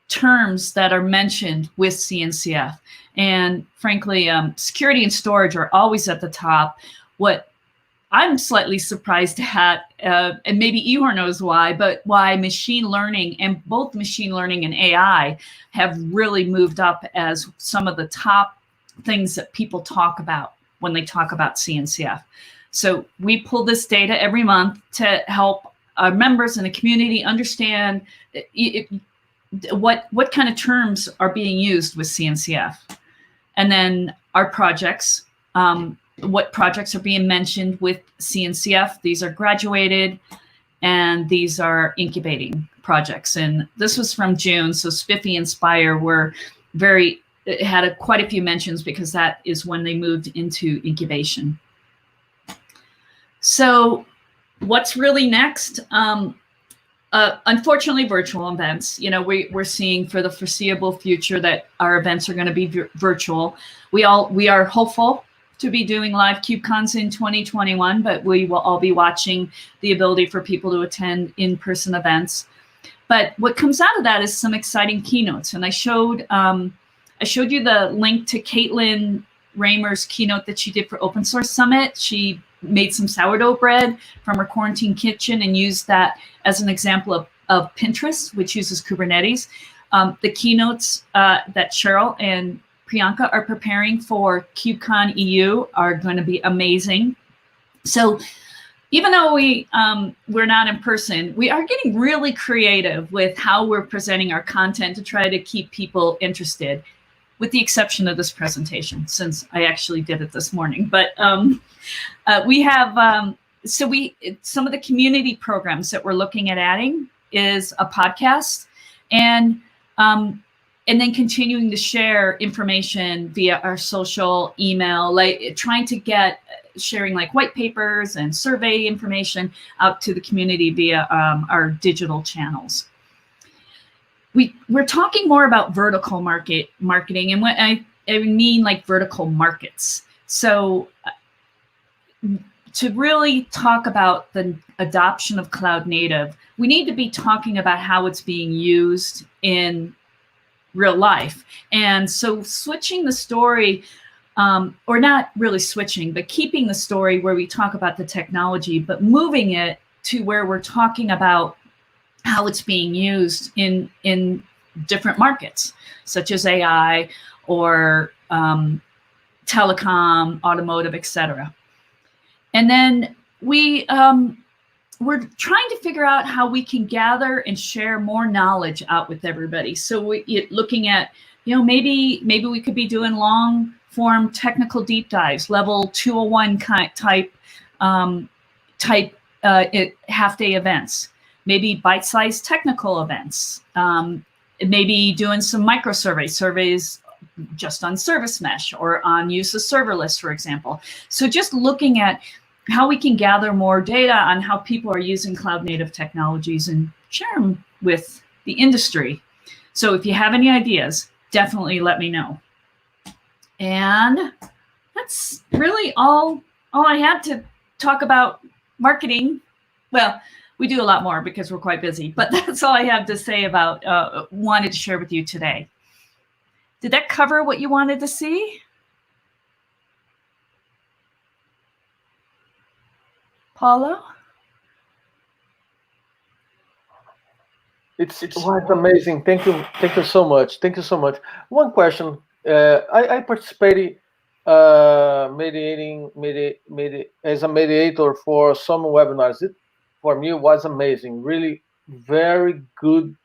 terms that are mentioned with CNCF. And frankly, security and storage are always at the top. What I'm slightly surprised at, and maybe Ihor knows why, but why machine learning, and both machine learning and AI have really moved up as some of the top things that people talk about when they talk about CNCF. So we pull this data every month to help our members in the community understand what kind of terms are being used with CNCF. And then our projects, what projects are being mentioned with CNCF. These are graduated, and these are incubating projects. And this was from June, so Spiffy and Spire were had quite a few mentions because that is when they moved into incubation. So what's really next? Unfortunately, virtual events. You know, we're seeing for the foreseeable future that our events are going to be virtual. We are hopeful to be doing live KubeCons in 2021, but we will all be watching the ability for people to attend in-person events. But what comes out of that is some exciting keynotes. And I showed you the link to Caitlin Raymer's keynote that she did for Open Source Summit. She made some sourdough bread from her quarantine kitchen and used that as an example of Pinterest, which uses Kubernetes. The keynotes that Cheryl and Priyanka are preparing for KubeCon EU are going to be amazing. So even though we're not in person, we are getting really creative with how we're presenting our content to try to keep people interested, with the exception of this presentation, since I actually did it this morning. But we have, some of the community programs that we're looking at adding is a podcast, and then continuing to share information via our social, email, like trying to get sharing like white papers and survey information out to the community via our digital channels. We're talking more about vertical marketing, and what I mean like vertical markets. So to really talk about the adoption of cloud native, we need to be talking about how it's being used in real life. And so switching the story, or not really switching, but keeping the story where we talk about the technology, but moving it to where we're talking about how it's being used in different markets, such as AI or telecom, automotive, etc. And then we're trying to figure out how we can gather and share more knowledge out with everybody. So we're looking at, maybe we could be doing long form technical deep dives, level 201 type half-day events, maybe bite-sized technical events, maybe doing some micro surveys just on service mesh or on use of serverless, for example. So just looking at how we can gather more data on how people are using cloud native technologies and share them with the industry. So if you have any ideas, definitely let me know. And that's really all I had to talk about marketing. Well, we do a lot more because we're quite busy, but that's all I have to say about, wanted to share with you today. Did that cover what you wanted to see? Paulo? It's amazing. Thank you so much. Thank you so much. One question. I participated as a mediator for some webinars. It for me was amazing. Really, very good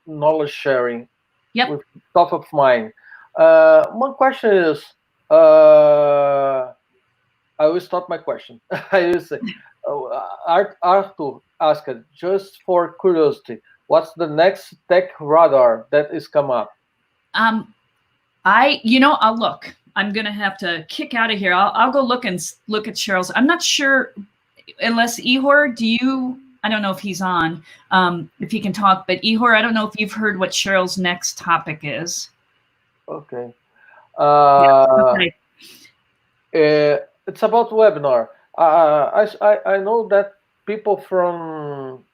knowledge sharing. Yep. With top of mind. One question is, I will start my question. I will say, Arthur asked, just for curiosity, what's the next tech radar that is come up? I'll look. I'm gonna have to kick out of here. I'll go look at Cheryl's. I'm not sure, unless Ihor, I don't know if he's on, if he can talk, but Ihor, I don't know if you've heard what Cheryl's next topic is. Okay. Okay. It's about webinar. I know that people from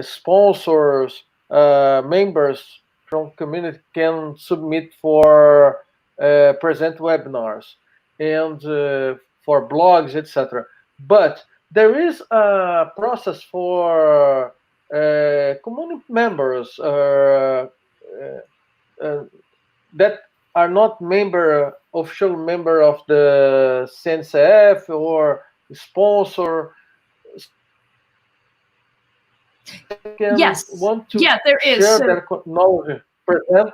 sponsors members from community can submit for present webinars and for blogs, etc. But there is a process for community members that are not official member of the CNCF or sponsor. Yes. Want to there is. share their knowledge, present?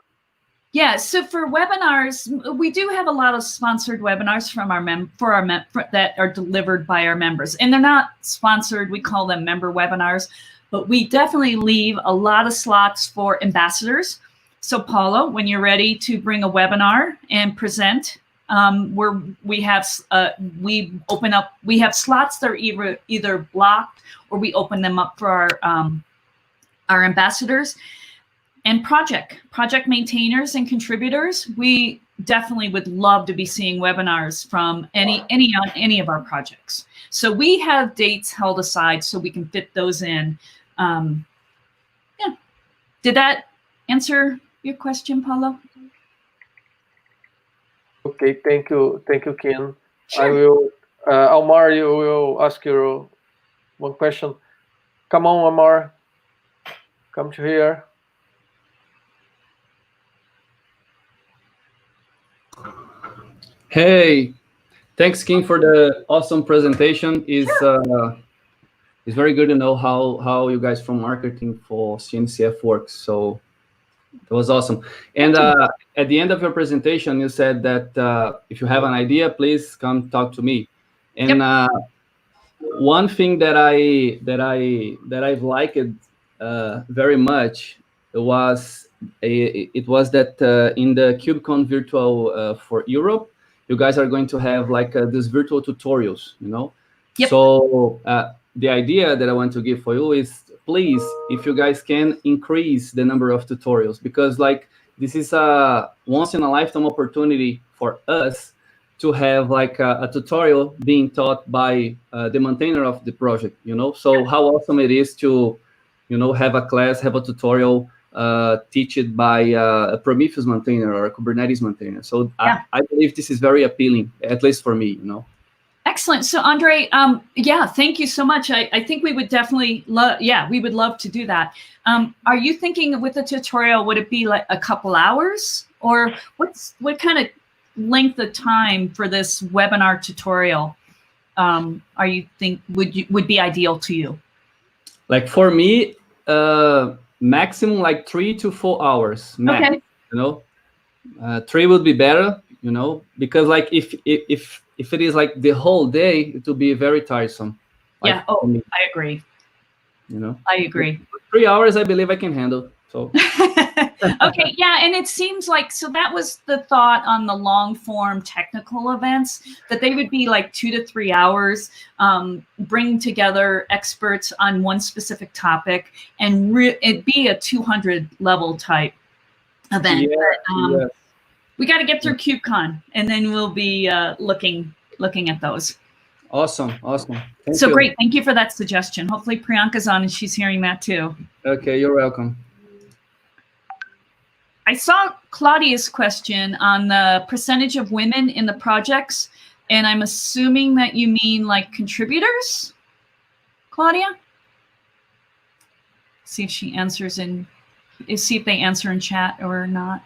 Yeah, so for webinars, we do have a lot of sponsored webinars from that are delivered by our members, and they're not sponsored. We call them member webinars, but we definitely leave a lot of slots for ambassadors. So Paulo, when you're ready to bring a webinar and present, we have slots that are either blocked or we open them up for our ambassadors. And project maintainers and contributors, we definitely would love to be seeing webinars from any of our projects. So we have dates held aside so we can fit those in. Yeah, did that answer your question, Paulo? Okay, thank you, Ken. Sure. I will, Almar, you will ask you one question. Come on, Almar, come to here. Hey, thanks, King, for the awesome presentation. It's very good to know how you guys from marketing for CNCF works. So that was awesome. And at the end of your presentation, you said that if you have an idea, please come talk to me. And one thing that I've liked very much was that in the KubeCon virtual for Europe, you guys are going to have like these virtual tutorials, you know? Yep. So the idea that I want to give for you is, please, if you guys can increase the number of tutorials, because like this is a once in a lifetime opportunity for us to have like a tutorial being taught by the maintainer of the project, you know? So how awesome it is to, you know, have a class, have a tutorial teach it by a Prometheus maintainer or a Kubernetes maintainer. So I believe this is very appealing, at least for me, you know. Excellent. So Andre, yeah, thank you so much. I think we would definitely we would love to do that. Are you thinking with the tutorial, would it be like a couple hours, or what kind of length of time for this webinar tutorial are you think would be ideal to you? Like for me, maximum like 3 to 4 hours max. Okay. You know, 3 would be better, you know, because like if it is like the whole day, it will be very tiresome. Like, yeah. Oh, I agree. You know, I agree. 3 hours, I believe I can handle. So. Okay, yeah, and it seems like, so that was the thought on the long form technical events, that they would be like 2 to 3 hours, bring together experts on one specific topic, and it'd be a 200 level type event. Yeah, but, we got to get through KubeCon, and then we'll be looking at those. Awesome. Thank so you. Great, thank you for that suggestion. Hopefully Priyanka's on and she's hearing that too. Okay, you're welcome. I saw Claudia's question on the percentage of women in the projects, and I'm assuming that you mean like contributors, Claudia? See if she answers see if they answer in chat or not.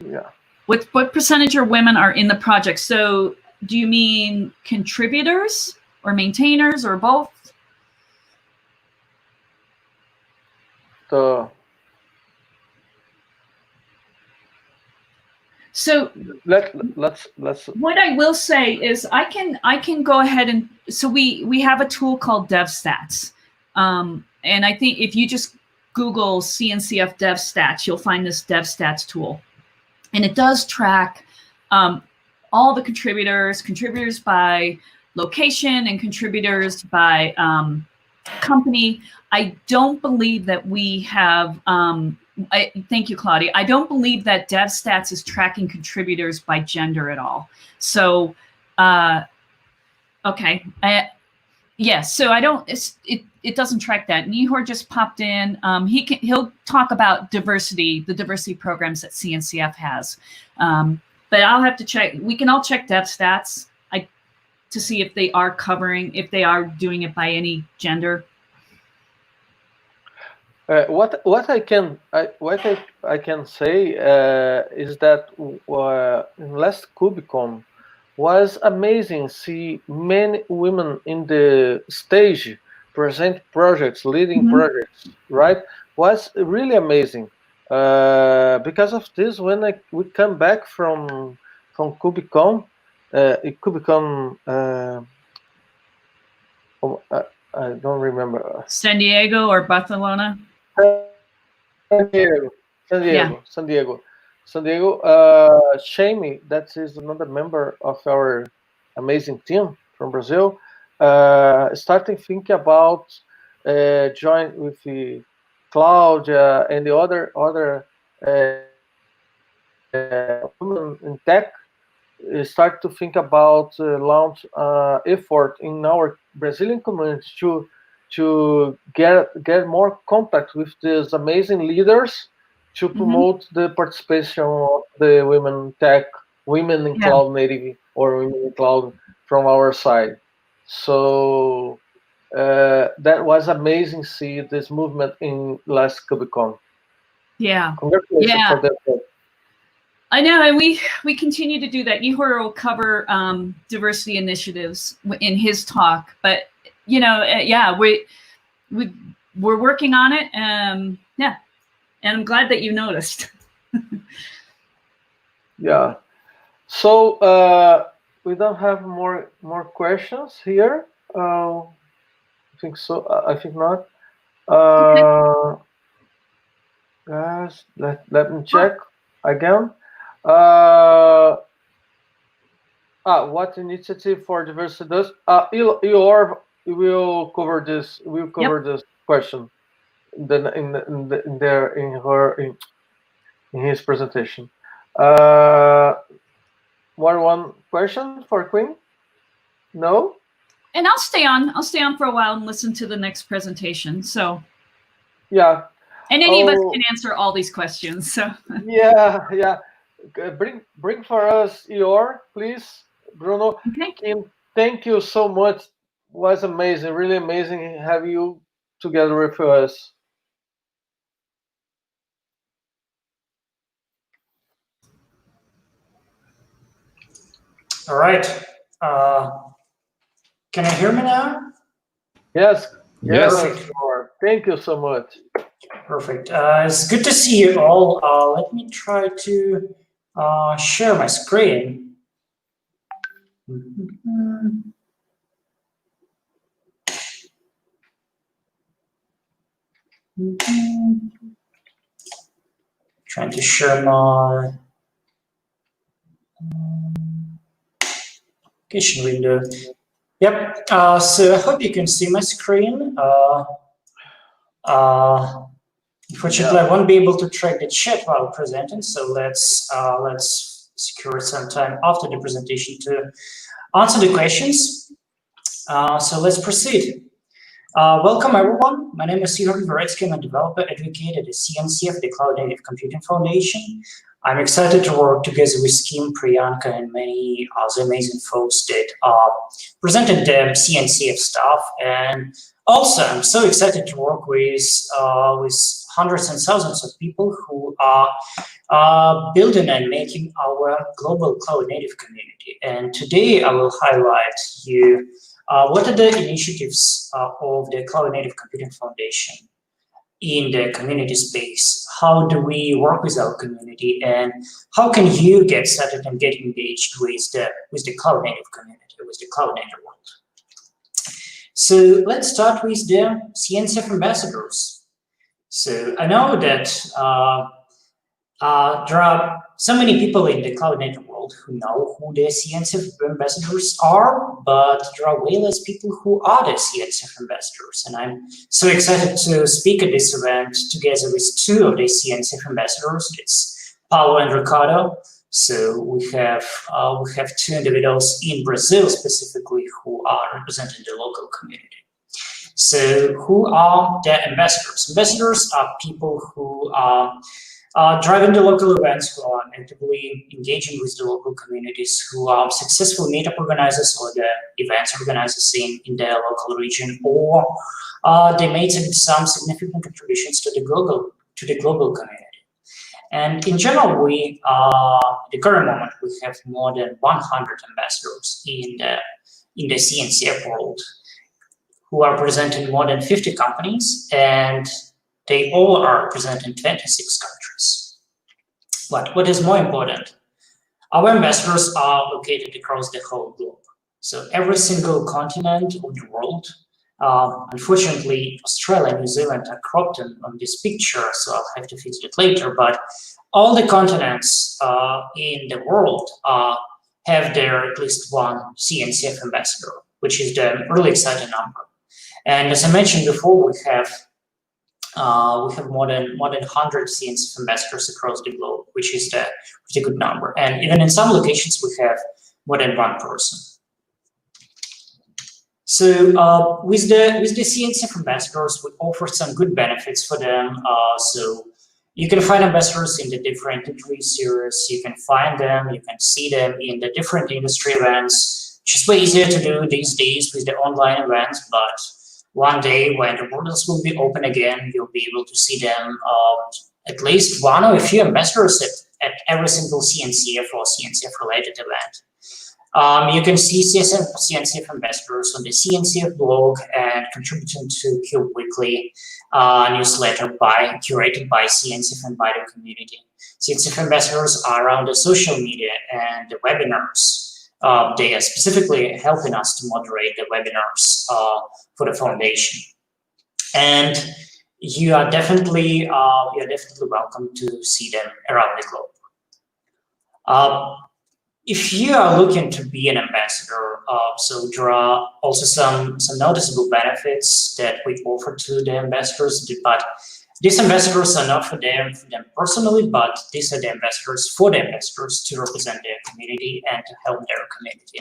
Yeah. What percentage of women are in the project? So do you mean contributors or maintainers or both? So let's. What I will say is I can go ahead and, so we have a tool called DevStats, and I think if you just Google CNCF DevStats, you'll find this DevStats tool, and it does track all the contributors by location and contributors by company. I don't believe that we have. Thank you, Claudia. I don't believe that DevStats is tracking contributors by gender at all. So, okay. Yes, so I don't. It doesn't track that. Nihor just popped in. He'll talk about diversity, the diversity programs that CNCF has. But I'll have to check. We can all check dev stats to see if they are covering, if they are doing it by any gender. What I can say is that in last KubeCon was amazing. See many women in the stage present projects, leading projects. Right, was really amazing. Because of this, when we come back from KubeCon, I don't remember. San Diego or Barcelona? San Diego. Shamey, that is another member of our amazing team from Brazil, starting thinking about join with the Claudia and the other women in tech. Start to think about launch effort in our Brazilian community to get more contact with these amazing leaders to promote the participation of the women in cloud native or women in cloud from our side. So that was amazing to see this movement in last KubeCon. Yeah. Congratulations for that. I know, and we continue to do that. Ihor will cover diversity initiatives in his talk, but we're working on it. And I'm glad that you noticed. Yeah. So we don't have more questions here. I think so. I think not. Guys, let me check again. What initiative for diversity does? Eor will cover this. We'll cover this question. Then in his presentation. One question for Queen? No. And I'll stay on for a while and listen to the next presentation. So. Yeah. And any of us can answer all these questions. So. Yeah. Bring for us Eor, please, Bruno. Okay. Thank you so much. Was amazing, really amazing to have you together with us. All right. Can you hear me now? Yes. Yes. Perfect. Thank you so much. Perfect. It's good to see you all. Let me try to share my screen. Trying to share my application window. Yep. So I hope you can see my screen. Unfortunately, I won't be able to track the chat while presenting. So let's secure some time after the presentation to answer the questions. So let's proceed. Welcome, everyone. My name is Ihor Dvoretsky. I'm a developer advocate at the CNCF, the Cloud Native Computing Foundation. I'm excited to work together with Kim, Priyanka, and many other amazing folks that presented the CNCF stuff. And also, I'm so excited to work with hundreds and thousands of people who are building and making our global cloud native community. And today, I will highlight you what are the initiatives of the Cloud Native Computing Foundation in the community space? How do we work with our community, and how can you get started and get engaged with the Cloud Native community, with the Cloud Native world? So let's start with the CNCF ambassadors. So I know that there are so many people in the Cloud Native world who know who the CNCF ambassadors are, but there are way less people who are the CNCF ambassadors. And I'm so excited to speak at this event together with two of the CNCF ambassadors. It's Paulo and Ricardo. So we have 2 individuals in Brazil specifically who are representing the local community. So who are the ambassadors? Ambassadors are people who are driving the local events, who are actively engaging with the local communities, who are successful meetup organizers or the events organizers in their local region, or they made some significant contributions to the global community. And in general, at the current moment, we have more than 100 ambassadors in the CNCF world, who are presenting more than 50 companies, and they all are present in 26 countries. But what is more important, our ambassadors are located across the whole globe. So every single continent of the world, unfortunately, Australia and New Zealand are cropped on this picture, so I'll have to fix it later, but all the continents in the world have their at least one CNCF ambassador, which is the really exciting number. And as I mentioned before, we have more than 100 CNCF ambassadors across the globe, which is a pretty good number. And even in some locations, we have more than one person. So with the CNCF ambassadors, we offer some good benefits for them. So you can find ambassadors in the different interview series. You can find them, you can see them in the different industry events, which is way easier to do these days with the online events, but one day when the borders will be open again, you'll be able to see them, at least one or a few ambassadors at every single CNCF or CNCF related event. You can see CNCF ambassadors on the CNCF blog and contributing to Cube Weekly newsletter curated by CNCF and by the community. CNCF ambassadors are around the social media and the webinars. They are specifically helping us to moderate the webinars for the foundation. And you are definitely welcome to see them around the globe. If you are looking to be an ambassador, so there are also some noticeable benefits that we offer to the ambassadors, but these ambassadors are not for them personally, but these are the ambassadors for the ambassadors to represent their community and to help their community,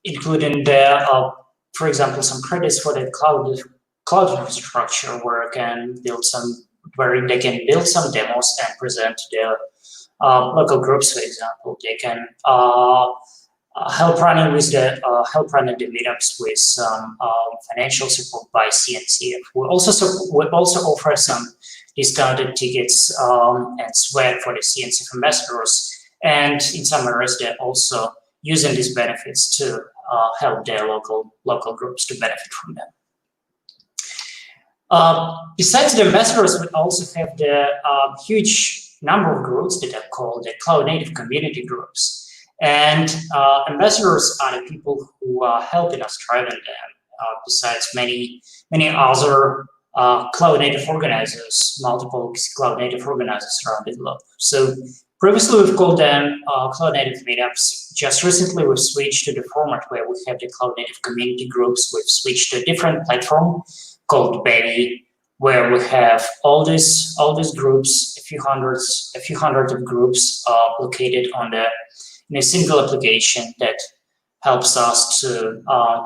including for example, some credits for the cloud infrastructure where they can build some demos and present their local groups, for example. They can help running the meetups with some financial support by CNCF. We also offer some discounted tickets and swag for the CNCF ambassadors, and in some areas they're also using these benefits to help their local groups to benefit from them. Besides the ambassadors, we also have the huge number of groups that are called the Cloud Native Community Groups. And ambassadors are the people who are helping us driving them, besides many other Cloud Native organizers, multiple Cloud Native organizers around the globe. So previously we've called them Cloud Native meetups. Just recently we've switched to the format where we have the Cloud Native Community Groups. We've switched to a different platform called Baby, where we have all these groups, a few hundred of groups located in a single application that helps us to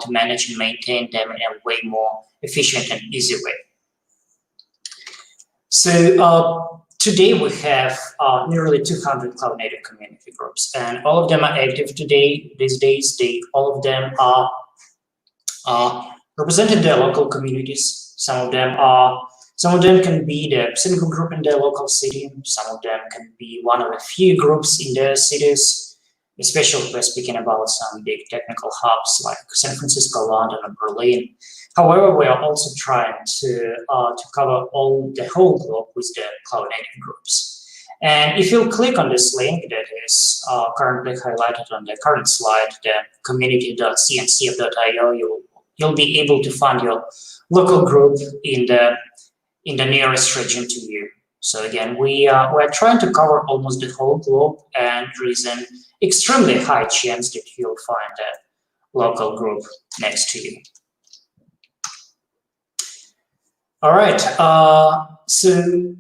manage and maintain them in a way more efficient and easy way. So today we have nearly 200 Cloud Native community groups, and all of them are active today. These days, all of them are representing their local communities. Some of them can be the single group in their local city. Some of them can be one of a few groups in their cities, especially if we're speaking about some big technical hubs like San Francisco, London, or Berlin. However, we are also trying to cover the whole globe with the Cloud Native groups. And if you click on this link that is currently highlighted on the current slide, the community.cncf.io, you'll be able to find your local group in the nearest region to you. So again, we're trying to cover almost the whole globe, and there is an extremely high chance that you'll find a local group next to you. All right. So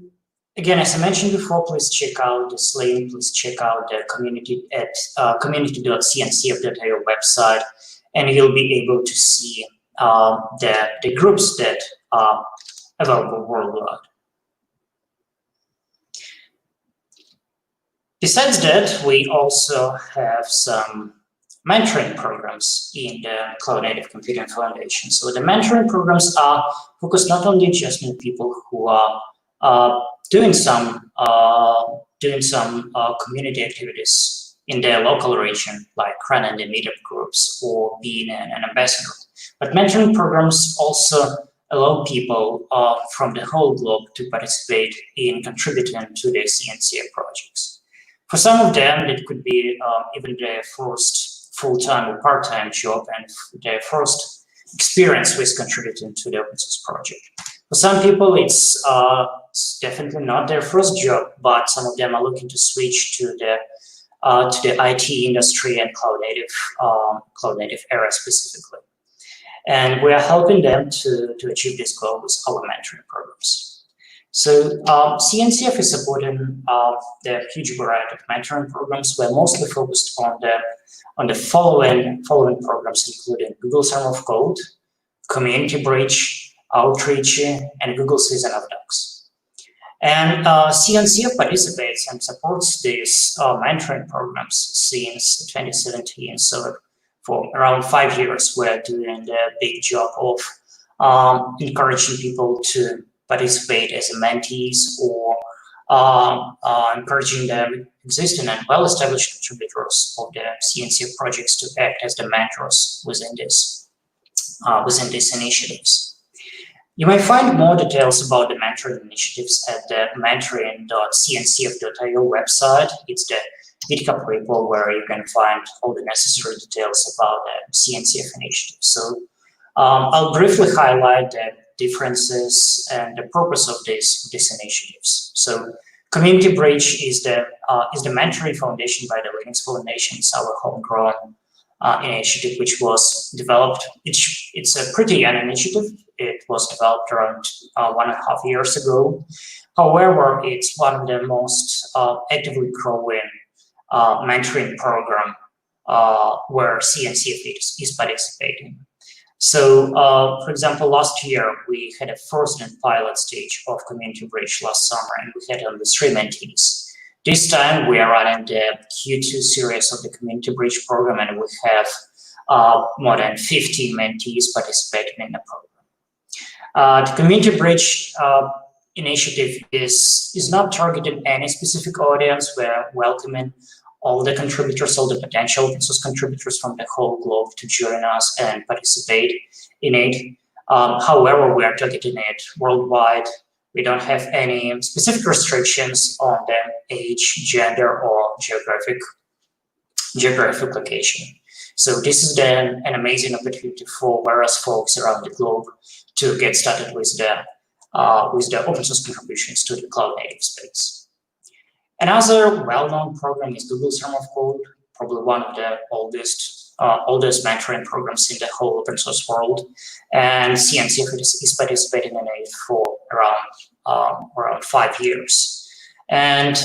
Again, as I mentioned before, please check out this link. Please check out the community at community.cncf.io website, and you'll be able to see the groups that are available worldwide. Besides that, we also have some mentoring programs in the Cloud Native Computing Foundation. So the mentoring programs are focused not only just on people who are doing some community activities in their local region, like running the meetup groups or being an ambassador, but mentoring programs also allow people from the whole globe to participate in contributing to the CNCF projects. For some of them, it could be even their first full-time or part-time job and their first experience with contributing to the open source project. For some people, it's definitely not their first job, but some of them are looking to switch to the IT industry and cloud native era specifically. And we are helping them to achieve this goal with our mentoring programs. So CNCF is supporting the huge variety of mentoring programs. We're mostly focused on the following programs, including Google Summer of Code, Community Bridge, Outreach, and Google Season of Docs. And CNCF participates and supports these mentoring programs since 2017. So for around 5 years, we're doing the big job of encouraging people to participate as mentees or encouraging the existing and well-established contributors of the CNCF projects to act as the mentors within these initiatives. You may find more details about the mentoring initiatives at the mentoring.cncf.io website. It's the GitHub repo where you can find all the necessary details about the CNCF initiative. So I'll briefly highlight the differences and the purpose of these initiatives. So Community Bridge is the mentoring foundation by the Linux Foundation. It's our homegrown initiative, which was developed. It's a pretty young initiative. It was developed around 1.5 years ago. However, it's one of the most actively growing mentoring program where CNCF is participating. So, for example, last year we had a first and pilot stage of Community Bridge last summer, and we had only 3 mentees. This time we are running the Q2 series of the Community Bridge program, and we have more than 50 mentees participating in the program. The Community Bridge initiative is not targeting any specific audience. We're welcoming all the contributors, all the potential open source contributors from the whole globe to join us and participate in it. However, we are targeting it worldwide. We don't have any specific restrictions on the age, gender, or geographic location. So this is then an amazing opportunity for various folks around the globe to get started with the open source contributions to the cloud native space. Another well-known program is Google Summer of Code, probably one of the oldest mentoring programs in the whole open source world. And CNCF is participating in it for around 5 years. And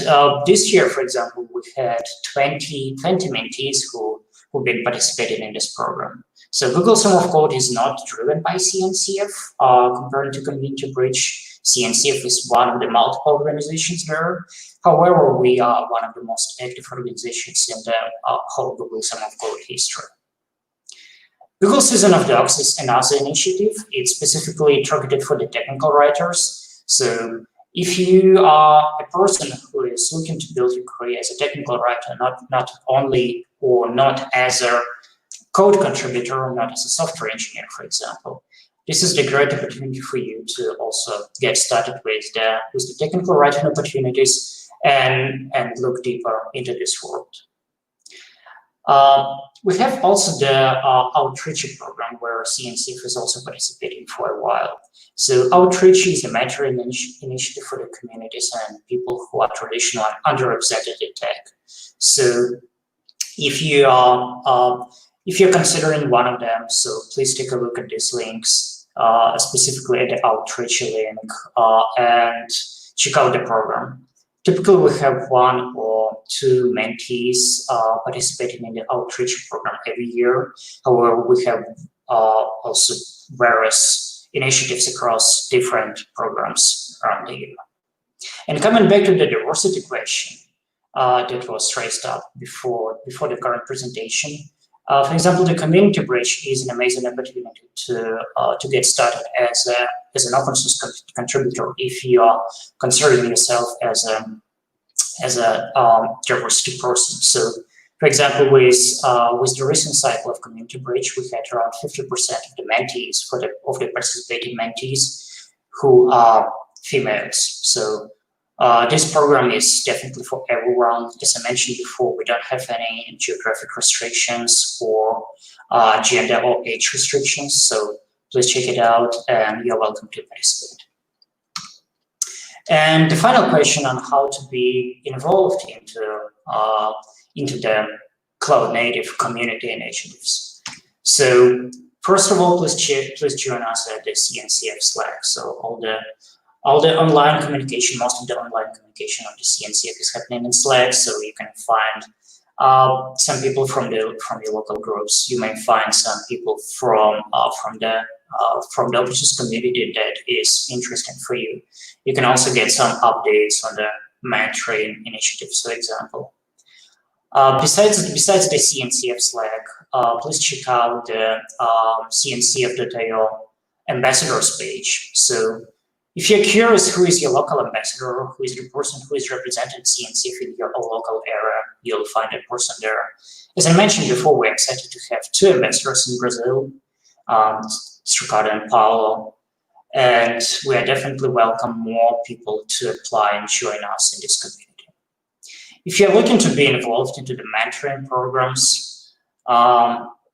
this year, for example, we had 20 mentees who've been participating in this program. So Google Summer of Code is not driven by CNCF compared to Community Bridge. CNCF is one of the multiple organizations there. However, we are one of the most active organizations in the whole Google Summer of Code history. Google Season of Docs is another initiative. It's specifically targeted for the technical writers. So if you are a person who is looking to build your career as a technical writer, not only or not as a code contributor, not as a software engineer, for example, this is the great opportunity for you to also get started with the technical writing opportunities and look deeper into this world. We have also the Outreach program where CNCF is also participating for a while. So Outreach is a mentoring initiative for the communities and people who are traditionally underrepresented in tech. So if you're considering one of them, so please take a look at these links, specifically at the Outreach link, and check out the program. Typically, we have 1 or 2 mentees participating in the outreach program every year. However, we have also various initiatives across different programs around the year. And coming back to the diversity question that was raised up before the current presentation, for example, the Community Bridge is an amazing opportunity to get started as an open source contributor if you are considering yourself as a diversity person. So, for example, with the recent cycle of Community Bridge, we had around 50% of the mentees of the participating mentees who are females. So this program is definitely for everyone. As I mentioned before, we don't have any geographic restrictions or gender or age restrictions. So please check it out, and you're welcome to participate. And the final question on how to be involved into the cloud native community initiatives. So first of all, please join us at the CNCF Slack. So all the online communication, most of the online communication on the CNCF is happening in Slack. So you can find some people from your local groups. You may find some people from the open source community that is interesting for you. You can also get some updates on the mentoring initiatives, for example. Besides the CNCF Slack, please check out the CNCF.io ambassadors page. So if you're curious who is your local ambassador, who is the person who is representing CNCF in your local area, you'll find that person there. As I mentioned before, we're excited to have 2 ambassadors in Brazil, Ricardo and Paulo, and we are definitely welcome more people to apply and join us in this community. If you're looking to be involved into the mentoring programs,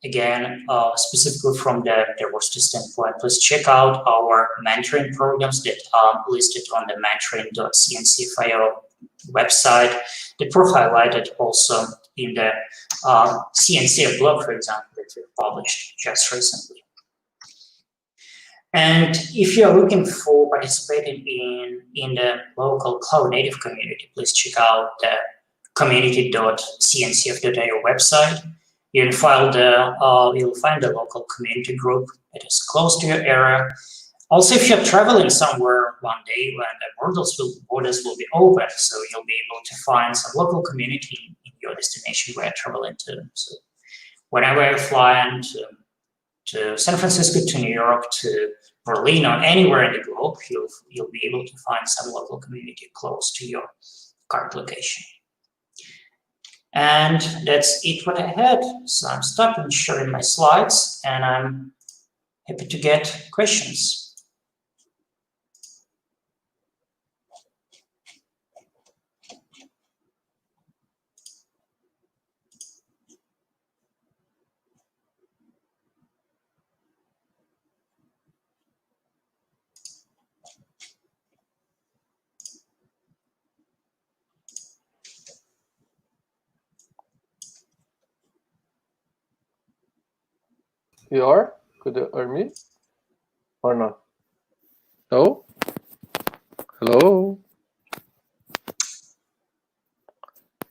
again, specifically from the diversity standpoint, please check out our mentoring programs that are listed on the mentoring.cncf.io website that were highlighted also in the CNCF blog, for example, that we published just recently. And if you're looking for participating in the local cloud native community, please check out the community.cncf.io website. You'll find the local community group that is close to your area. Also, if you're traveling somewhere one day when the borders will be open, so you'll be able to find some local community in your destination where you're traveling to. So whenever you're flying to San Francisco, to New York, to Berlin, or anywhere in the globe, you'll be able to find some local community close to your current location. And that's it what I had. So I'm stopping sharing my slides, and I'm happy to get questions. You are? Could you hear me? Or not? No? Hello?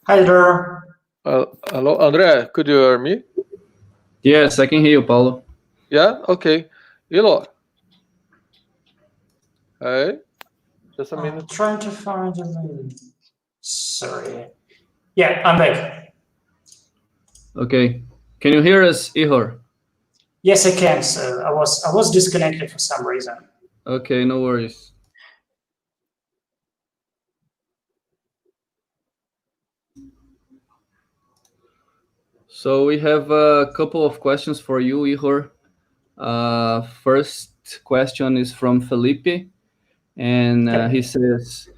Hi there. Hello, André, could you hear me? Yes, I can hear you, Paulo. Yeah? Okay. Ilor. Hey, just a minute. I'm trying to find the link. Sorry. Yeah, I'm back. Okay. Can you hear us, Ihor? Yes, I can. So I was disconnected for some reason. Okay, no worries. So we have a couple of questions for you, Ihor. First question is from Felipe, and he says,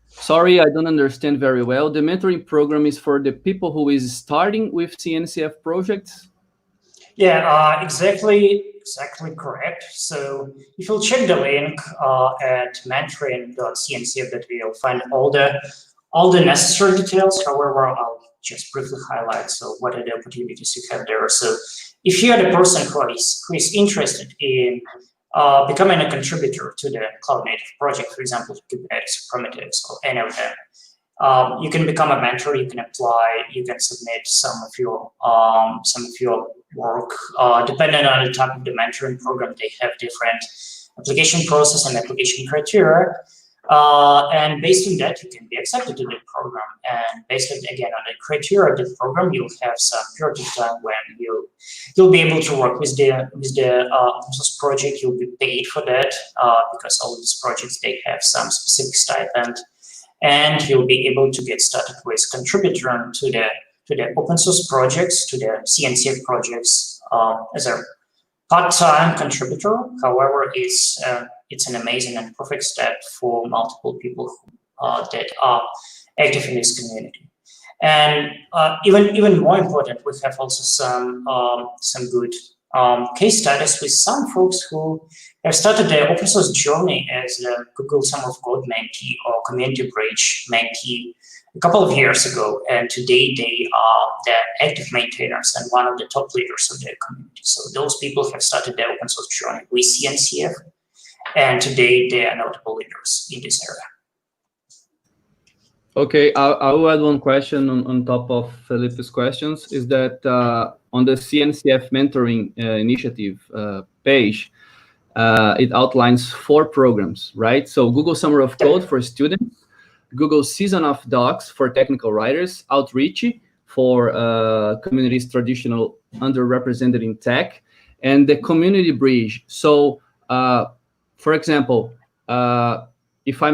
sorry, I don't understand very well. The mentoring program is for the people who is starting with CNCF projects? Yeah, exactly correct. So if you'll check the link at mentoring.cncf.io, you'll find all the necessary details. However, I'll just briefly highlight what are the opportunities you have there. So if you're the person who is interested in becoming a contributor to the Cloud Native project, for example, Kubernetes, Primitives, or any of them. You can become a mentor. You can apply. You can submit some of your work. Depending on the type of the mentoring program, they have different application process and application criteria. And based on that, you can be accepted to the program. And based on, again, on the criteria of the program, you'll have some period of time when you'll be able to work with the open source project. You'll be paid for that because all of these projects, they have some specific stipend. And you'll be able to get started with contributor to the open source projects, to the CNCF projects as a part-time contributor. However, it's an amazing and perfect step for multiple people that are active in this community. And even more important, we have also some good case studies with some folks who have started their open source journey as a Google Summer of Code mentee or Community Bridge mentee a couple of years ago, and today they are the active maintainers and one of the top leaders of their community. So those people have started their open source journey with CNCF, and today they are notable leaders in this area. Okay, I will add one question on top of Felipe's questions, is that on the CNCF mentoring initiative page, it outlines 4 programs, right? So Google Summer of Code for students, Google Season of Docs for technical writers, Outreach for communities traditional underrepresented in tech, and the Community Bridge. So, for example, if I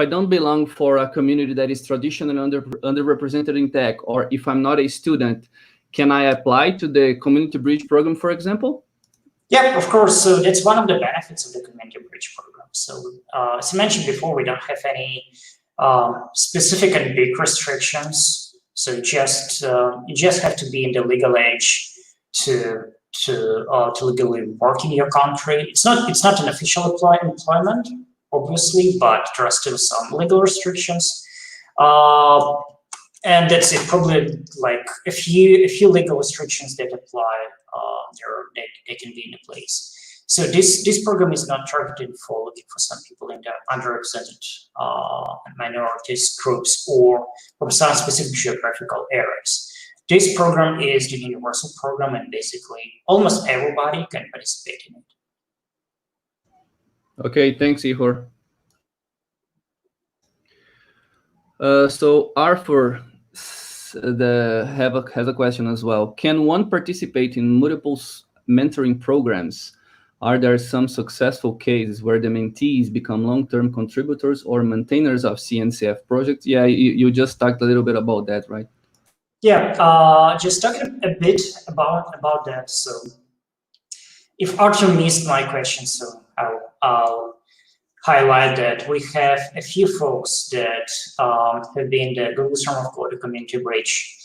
don't belong for a community that is traditionally underrepresented in tech, or if I'm not a student, can I apply to the Community Bridge program, for example? Yeah, of course. So that's one of the benefits of the Community Bridge program. So as I mentioned before, we don't have any specific and big restrictions. So you just have to be in the legal age to legally work in your country. It's not an official employment, obviously, but there are still some legal restrictions. And that's it. Probably like a few legal restrictions that apply. They can be in place. So this program is not targeted for looking for some people in the underrepresented minorities groups or from some specific geographical areas. This program is the universal program, and basically almost everybody can participate in it. Okay, thanks, Ihor. So Arthur has a question as well. Can one participate in multiple mentoring programs? Are there some successful cases where the mentees become long-term contributors or maintainers of CNCF projects? Yeah, you just talked a little bit about that, right? Yeah, just talking a bit about that. So if Arthur missed my question, so I'll highlight that we have a few folks that have been the Google Summer of Code Community Bridge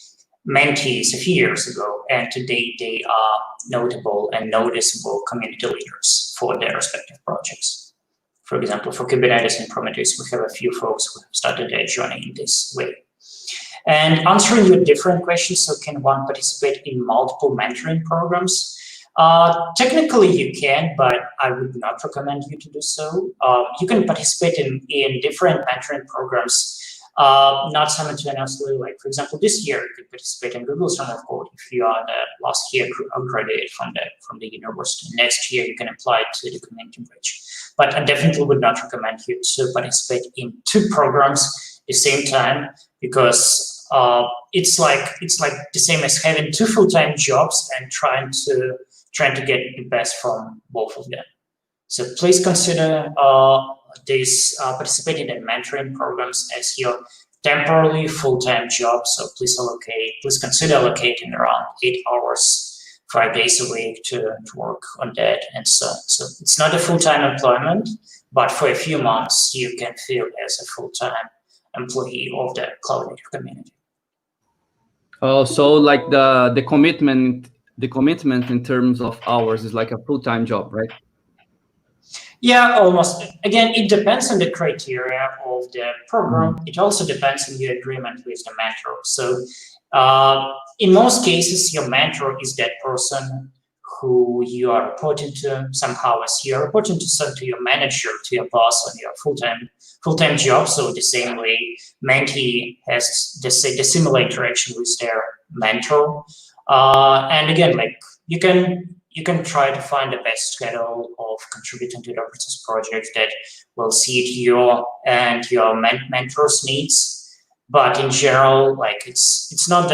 mentees a few years ago, and today they are notable and noticeable community leaders for their respective projects. For example, for Kubernetes and Prometheus, we have a few folks who have started their journey in this way. And answering your different questions, so can one participate in multiple mentoring programs? Technically you can, but I would not recommend you to do so. You can participate in different mentoring programs, not simultaneously. Like, for example, this year you could participate in Google Summer of Code if you are the last year graduate from the university. Next year you can apply to the Community Bridge. But I definitely would not recommend you to participate in 2 programs at the same time, because it's like the same as having 2 full-time jobs and trying to get the best from both of them. So please consider participating in mentoring programs as your temporarily full-time job. So please consider allocating around 8 hours, 5 days a week to work on that. And so it's not a full-time employment, but for a few months you can feel as a full-time employee of the Cloud Native community. Oh, so like the commitment in terms of hours is like a full-time job, right? Yeah, almost. Again, it depends on the criteria of the program. It also depends on your agreement with the mentor. So in most cases, your mentor is that person who you are reporting to. Somehow, as you're reporting to your manager, to your boss on your full-time job. So the same way, mentee has the similar interaction with their mentor. And again, like you can try to find the best schedule of contributing to the open source project that will suit your and your mentor's needs. But in general, like it's not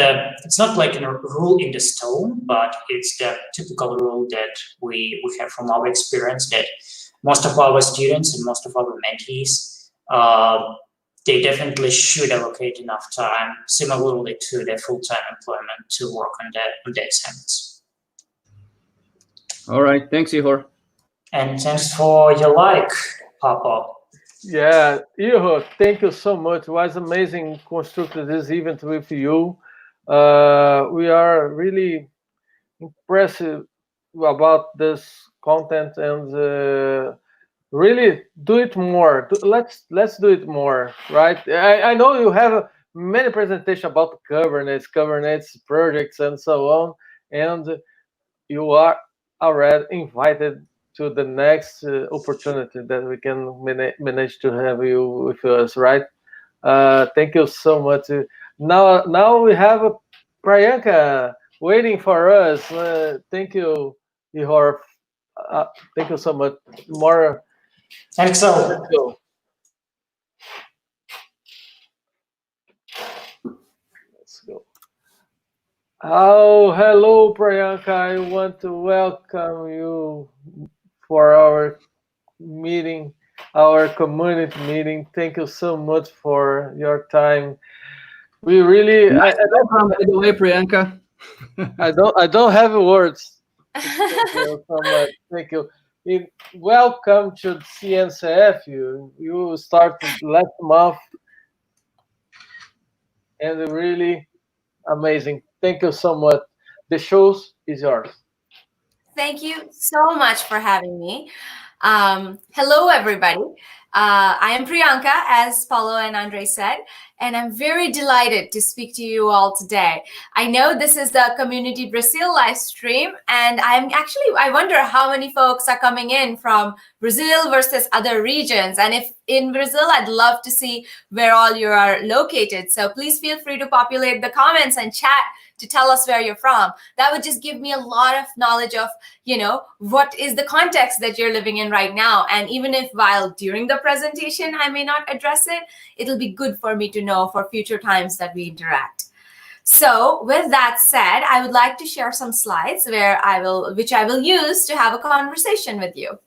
like a rule in the stone, but it's the typical rule that we have from our experience that most of our students and most of our mentees, they definitely should allocate enough time, similarly to their full-time employment, to work on their assignments. All right, thanks, Ihor. And thanks for your like, Papa. Yeah, Ihor, thank you so much. It was amazing constructing this event with you. We are really impressed about this content and really do it more. Let's do it more, right? I know you have many presentations about governance projects, and so on, and you are already invited to the next opportunity that we can manage to have you with us, right? Thank you so much. Now we have Priyanka waiting for us. Thank you, Ihor. Thank you so much. More. Thanks so. Let's go. Let's go. Oh, hello, Priyanka. I want to welcome you for our meeting, our community meeting. Thank you so much for your time. We really. Welcome, by the way, Priyanka. I don't have words. Thank you so much. Thank you. Welcome to CNCF. You started last month, and really amazing. Thank you so much. The show is yours. Thank you so much for having me. Hello, everybody. I am Priyanka, as Paulo and Andre said, and I'm very delighted to speak to you all today. I know this is the Community Brasil Livestream, and I wonder how many folks are coming in from Brazil versus other regions. And if in Brazil, I'd love to see where all you are located. So please feel free to populate the comments and chat to tell us where you're from. That would just give me a lot of knowledge of, what is the context that you're living in right now. And even if while during the presentation, I may not address it, it'll be good for me to know for future times that we interact. So with that said, I would like to share some slides which I will use to have a conversation with you.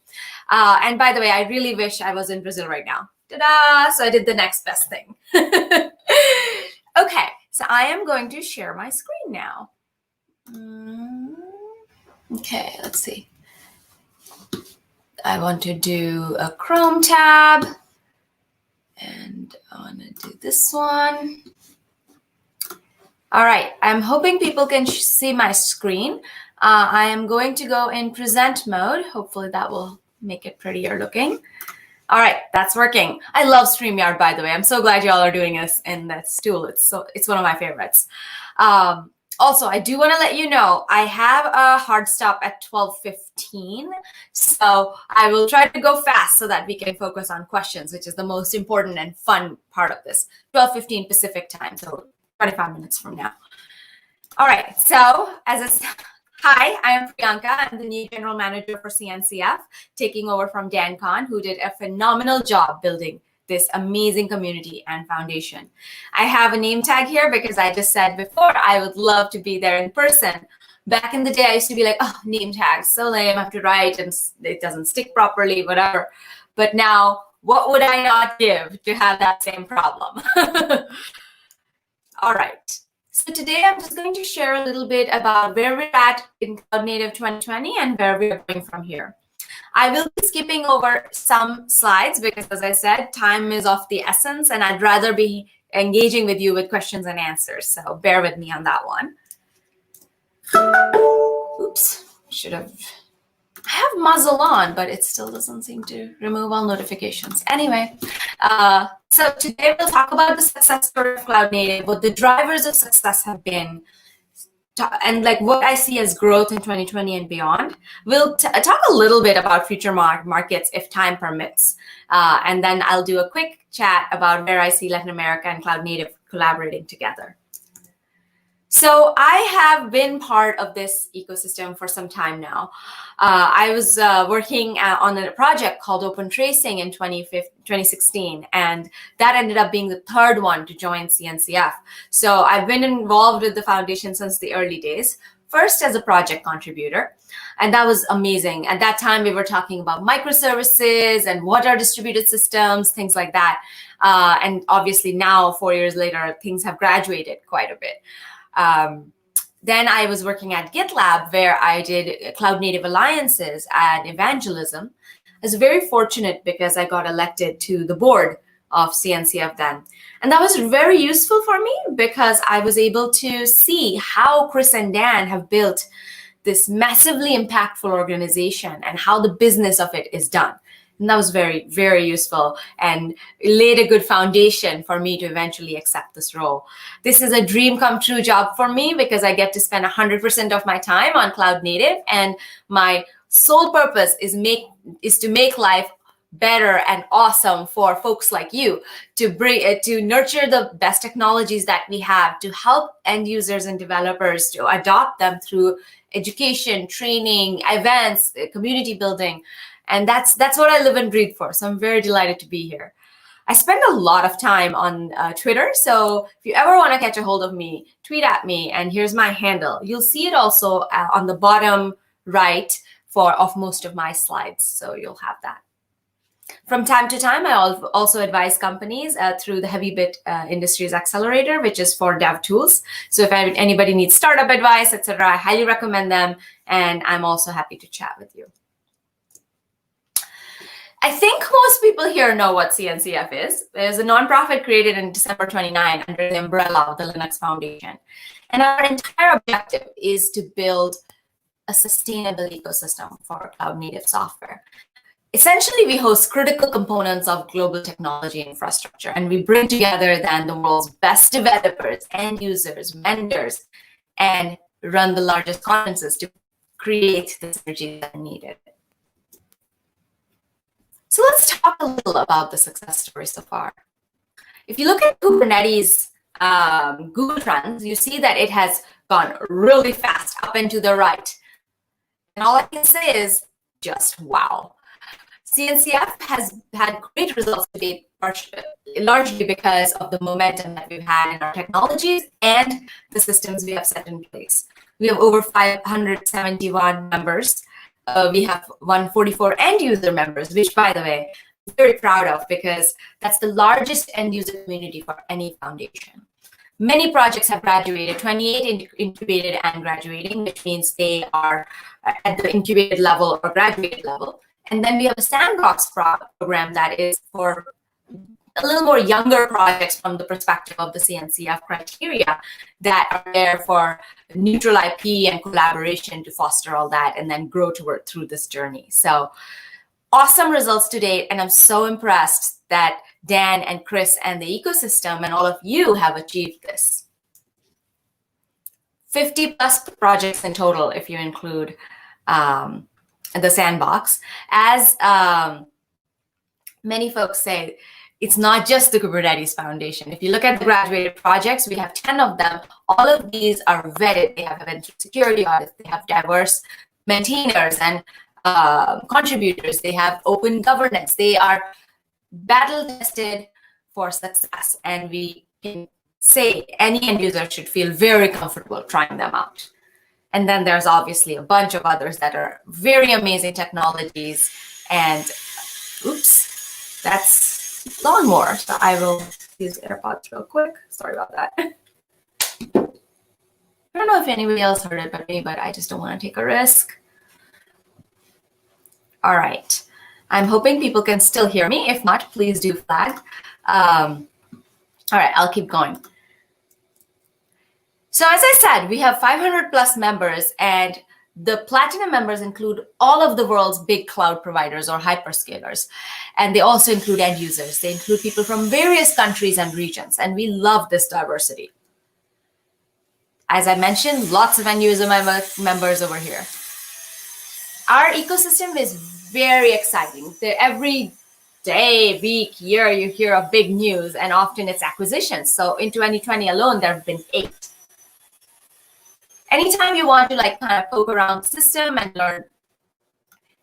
And by the way, I really wish I was in Brazil right now. Ta-da! So I did the next best thing. Okay, so I am going to share my screen now. Okay, let's see. I want to do a Chrome tab. And I want to do this one. All right, I'm hoping people can see my screen. I am going to go in present mode. Hopefully that will make it prettier looking. All right, that's working. I love StreamYard, by the way. I'm so glad y'all are doing this in this tool. It's one of my favorites. Also, I do want to let you know, I have a hard stop at 12:15. So I will try to go fast so that we can focus on questions, which is the most important and fun part of this. 12:15 Pacific time, so 25 minutes from now. All right, so hi, I am Priyanka. I'm the new general manager for CNCF, taking over from Dan Khan, who did a phenomenal job building this amazing community and foundation. I have a name tag here because I just said before, I would love to be there in person. Back in the day, I used to be like, oh, name tags, so lame, I have to write and it doesn't stick properly, whatever. But now, what would I not give to have that same problem? All right. So today I'm just going to share a little bit about where we're at in Cloud Native 2020 and where we're going from here. I will be skipping over some slides because, as I said, time is of the essence and I'd rather be engaging with you with questions and answers. So bear with me on that one. Oops, I have muzzle on, but it still doesn't seem to remove all notifications. Anyway, so today we'll talk about the success story of Cloud Native, what the drivers of success have been, and like what I see as growth in 2020 and beyond. We'll talk a little bit about future markets if time permits. And then I'll do a quick chat about where I see Latin America and Cloud Native collaborating together. So I have been part of this ecosystem for some time now. I was working on a project called Open Tracing in 2016, and that ended up being the third one to join CNCF. So I've been involved with the foundation since the early days, first as a project contributor, and that was amazing. At that time, we were talking about microservices and what are distributed systems, things like that. And obviously now, 4 years later, things have graduated quite a bit. Then I was working at GitLab, where I did Cloud Native Alliances and evangelism. I was very fortunate because I got elected to the board of CNCF then. And that was very useful for me because I was able to see how Chris and Dan have built this massively impactful organization and how the business of it is done. And that was very, very useful and laid a good foundation for me to eventually accept this role. This is a dream come true job for me because I get to spend 100% of my time on Cloud Native, and my sole purpose is to make life better and awesome for folks like you, to nurture the best technologies that we have, to help end users and developers to adopt them through education, training, events, community building. And that's what I live and breathe for. So I'm very delighted to be here. I spend a lot of time on Twitter. So if you ever want to catch a hold of me, tweet at me. And here's my handle. You'll see it also on the bottom right of most of my slides. So you'll have that. From time to time, I also advise companies through the Heavy Bit Industries Accelerator, which is for dev tools. So if anybody needs startup advice, etc., I highly recommend them. And I'm also happy to chat with you. I think most people here know what CNCF is. It's a nonprofit created in December 29 under the umbrella of the Linux Foundation. And our entire objective is to build a sustainable ecosystem for cloud native software. Essentially, we host critical components of global technology infrastructure, and we bring together then the world's best developers, end users, vendors, and run the largest conferences to create the synergy that are needed. So let's talk a little about the success story so far. If you look at Kubernetes Google Trends, you see that it has gone really fast up and to the right. And all I can say is just wow. CNCF has had great results to date, largely because of the momentum that we've had in our technologies and the systems we have set in place. We have over 571 members. We have 144 end user members, which, by the way, I'm very proud of because that's the largest end user community for any foundation. Many projects have graduated, 28 incubated and graduating, which means they are at the incubated level or graduated level. And then we have a sandbox program that is for a little more younger projects from the perspective of the CNCF criteria that are there for neutral IP and collaboration to foster all that and then grow through this journey. So awesome results to date. And I'm so impressed that Dan and Chris and the ecosystem and all of you have achieved this. 50 plus projects in total, if you include the sandbox. As many folks say, it's not just the Kubernetes Foundation. If you look at the graduated projects, we have 10 of them. All of these are vetted. They have event security audits. They have diverse maintainers and contributors. They have open governance. They are battle tested for success. And we can say any end user should feel very comfortable trying them out. And then there's obviously a bunch of others that are very amazing technologies. And oops, that's lawnmower. So I will use AirPods real quick. Sorry about that. I don't know if anybody else heard it but me, but I just don't want to take a risk. All right. I'm hoping people can still hear me. If not, please do flag. All right, I'll keep going. So as I said, we have 500 plus members, and the platinum members include all of the world's big cloud providers or hyperscalers. And they also include end users. They include people from various countries and regions. And we love this diversity. As I mentioned, lots of end user members over here. Our ecosystem is very exciting. Every day, week, year, you hear of big news, and often it's acquisitions. So in 2020 alone, there have been 8. Anytime you want to like kind of poke around the system and learn,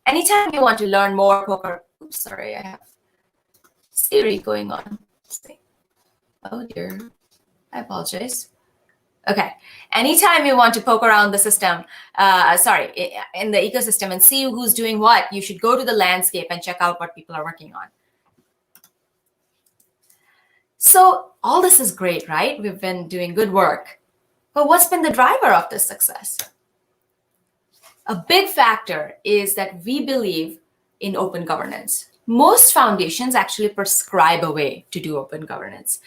anytime you want to learn more, oops, sorry, I have Siri going on. Oh dear, I apologize. Okay, anytime you want to poke around the system, in the ecosystem and see who's doing what, you should go to the landscape and check out what people are working on. So all this is great, right? We've been doing good work. But what's been the driver of this success? A big factor is that we believe in open governance. Most foundations actually prescribe a way to do open governance.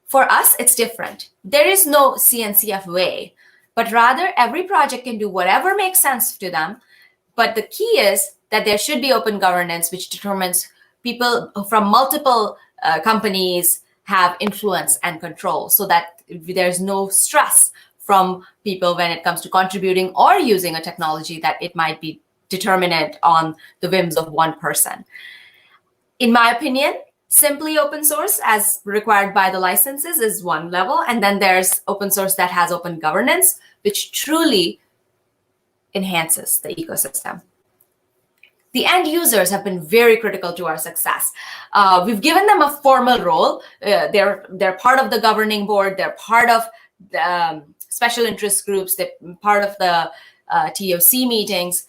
For us, it's different. There is no CNCF way, but rather every project can do whatever makes sense to them. But the key is that there should be open governance, which determines people from multiple companies have influence and control, so that there's no stress from people when it comes to contributing or using a technology that it might be determinate on the whims of one person. In my opinion, simply open source as required by the licenses is one level. And then there's open source that has open governance, which truly enhances the ecosystem. The end users have been very critical to our success. We've given them a formal role. They're part of the governing board. They're part of the special interest groups. They're part of the TOC meetings.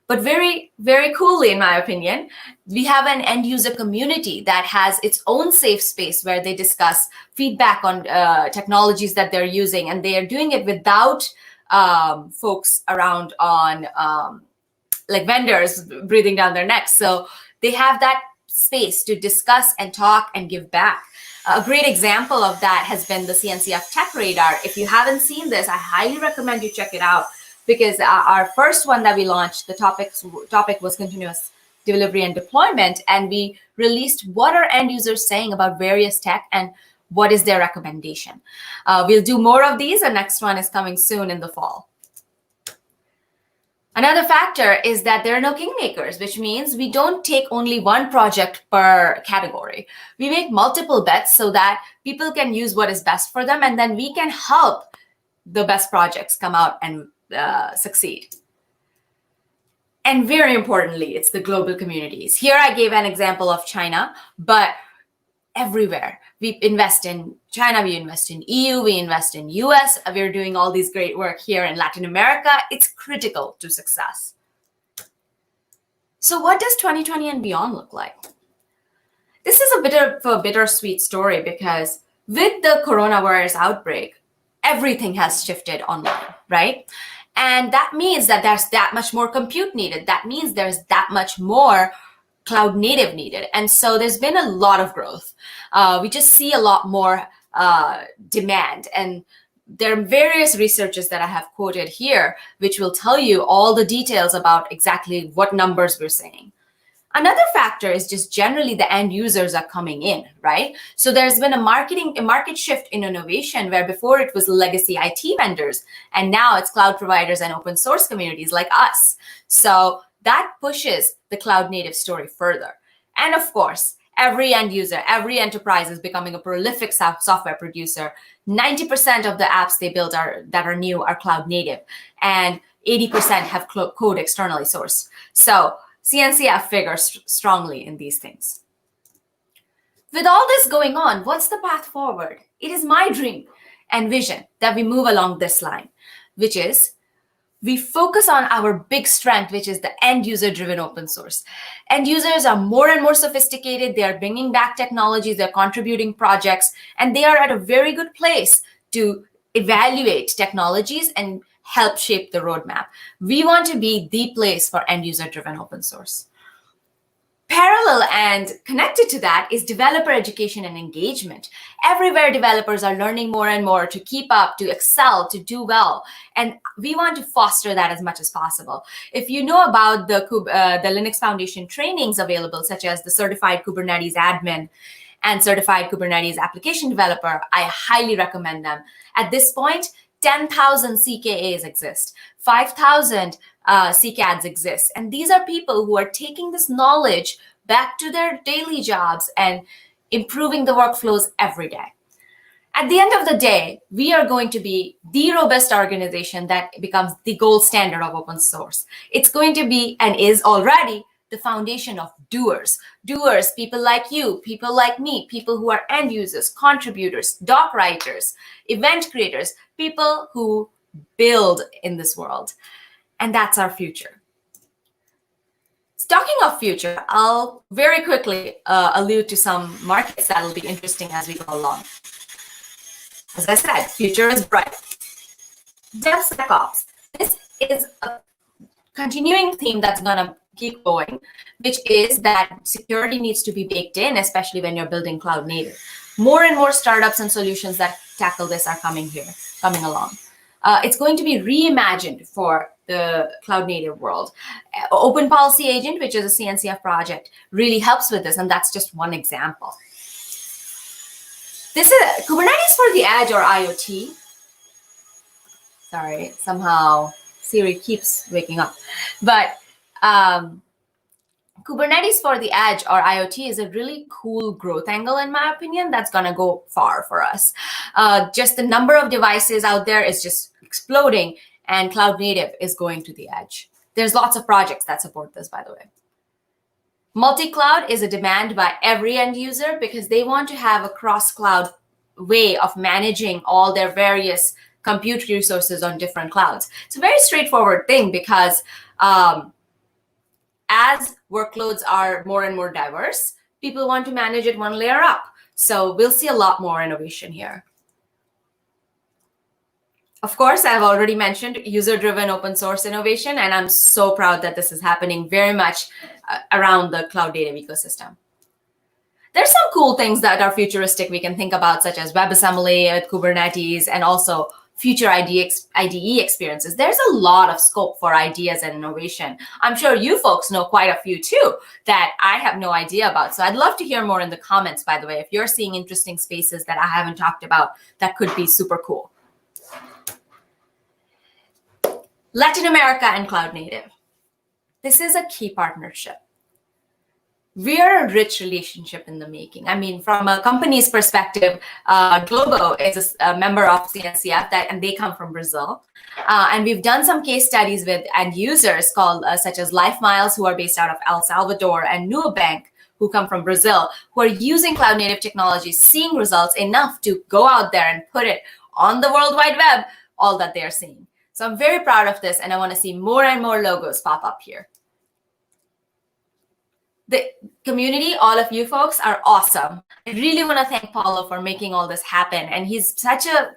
But very, very coolly, in my opinion, we have an end user community that has its own safe space where they discuss feedback on technologies that they're using, and they are doing it without folks around on like vendors breathing down their necks. So they have that space to discuss and talk and give back. A great example of that has been the CNCF Tech Radar. If you haven't seen this, I highly recommend you check it out, because our first one that we launched, the topic was continuous delivery and deployment, and we released what are end users saying about various tech and what is their recommendation. We'll do more of these. The next one is coming soon in the fall. Another factor is that there are no kingmakers, which means we don't take only one project per category. We make multiple bets so that people can use what is best for them, and then we can help the best projects come out and succeed. And very importantly, it's the global communities. Here I gave an example of China, but everywhere. We invest in China, we invest in EU, we invest in US. We're doing all these great work here in Latin America. It's critical to success. So what does 2020 and beyond look like? This is a bit of a bittersweet story, because with the coronavirus outbreak, everything has shifted online, right? And that means that there's that much more compute needed. That means there's that much more cloud native needed. And so there's been a lot of growth. We just see a lot more demand. And there are various researchers that I have quoted here, which will tell you all the details about exactly what numbers we're seeing. Another factor is just generally the end users are coming in, right? So there's been a market shift in innovation, where before it was legacy IT vendors, and now it's cloud providers and open source communities like us. So that pushes the cloud native story further. And of course, every end user, every enterprise is becoming a prolific software producer. 90% of the apps they build that are new are cloud native, and 80% have code externally sourced. So CNCF figures strongly in these things. With all this going on, what's the path forward? It is my dream and vision that we move along this line, which is we focus on our big strength, which is the end user driven open source. End users are more and more sophisticated. They are bringing back technologies, they're contributing projects, and they are at a very good place to evaluate technologies and help shape the roadmap. We want to be the place for end user driven open source. Parallel and connected to that is developer education and engagement. Everywhere developers are learning more and more to keep up, to excel, to do well. And we want to foster that as much as possible. If you know about the Linux Foundation trainings available, such as the Certified Kubernetes Admin and Certified Kubernetes Application Developer, I highly recommend them. At this point, 10,000 CKAs exist, 5,000 CCADs exist. And these are people who are taking this knowledge back to their daily jobs and improving the workflows every day. At the end of the day, we are going to be the robust organization that becomes the gold standard of open source. It's going to be, and is already, the foundation of doers. Doers, people like you, people like me, people who are end users, contributors, doc writers, event creators, people who build in this world. And that's our future. Talking of future, I'll very quickly allude to some markets that will be interesting as we go along. As I said, future is bright. DevSecOps. This is a continuing theme that's going to keep going, which is that security needs to be baked in, especially when you're building cloud native. More and more startups and solutions that tackle this are coming along. It's going to be reimagined for the cloud native world. Open Policy Agent, which is a CNCF project, really helps with this, and that's just one example. This is Kubernetes for the edge or IoT. Sorry, somehow Siri keeps waking up. But Kubernetes for the edge or IoT is a really cool growth angle, in my opinion, that's going to go far for us. Just the number of devices out there is just exploding, and cloud native is going to the edge. There's lots of projects that support this, by the way. Multi-cloud is a demand by every end user because they want to have a cross-cloud way of managing all their various compute resources on different clouds. It's a very straightforward thing because as workloads are more and more diverse, people want to manage it one layer up. So we'll see a lot more innovation here. Of course, I've already mentioned user-driven open source innovation, and I'm so proud that this is happening very much around the cloud native ecosystem. There's some cool things that are futuristic we can think about, such as WebAssembly with Kubernetes and also future IDE experiences. There's a lot of scope for ideas and innovation. I'm sure you folks know quite a few too that I have no idea about. So I'd love to hear more in the comments, by the way, if you're seeing interesting spaces that I haven't talked about that could be super cool. Latin America and cloud native. This is a key partnership. We are a rich relationship in the making. I mean, from a company's perspective, Globo is a member of CNCF, and they come from Brazil. And we've done some case studies with end users called such as Life Miles, who are based out of El Salvador, and Nubank, who come from Brazil, who are using cloud native technologies, seeing results enough to go out there and put it on the World Wide Web, all that they're seeing. So I'm very proud of this, and I want to see more and more logos pop up here. The community, all of you folks are awesome. I really want to thank Paulo for making all this happen. And he's such a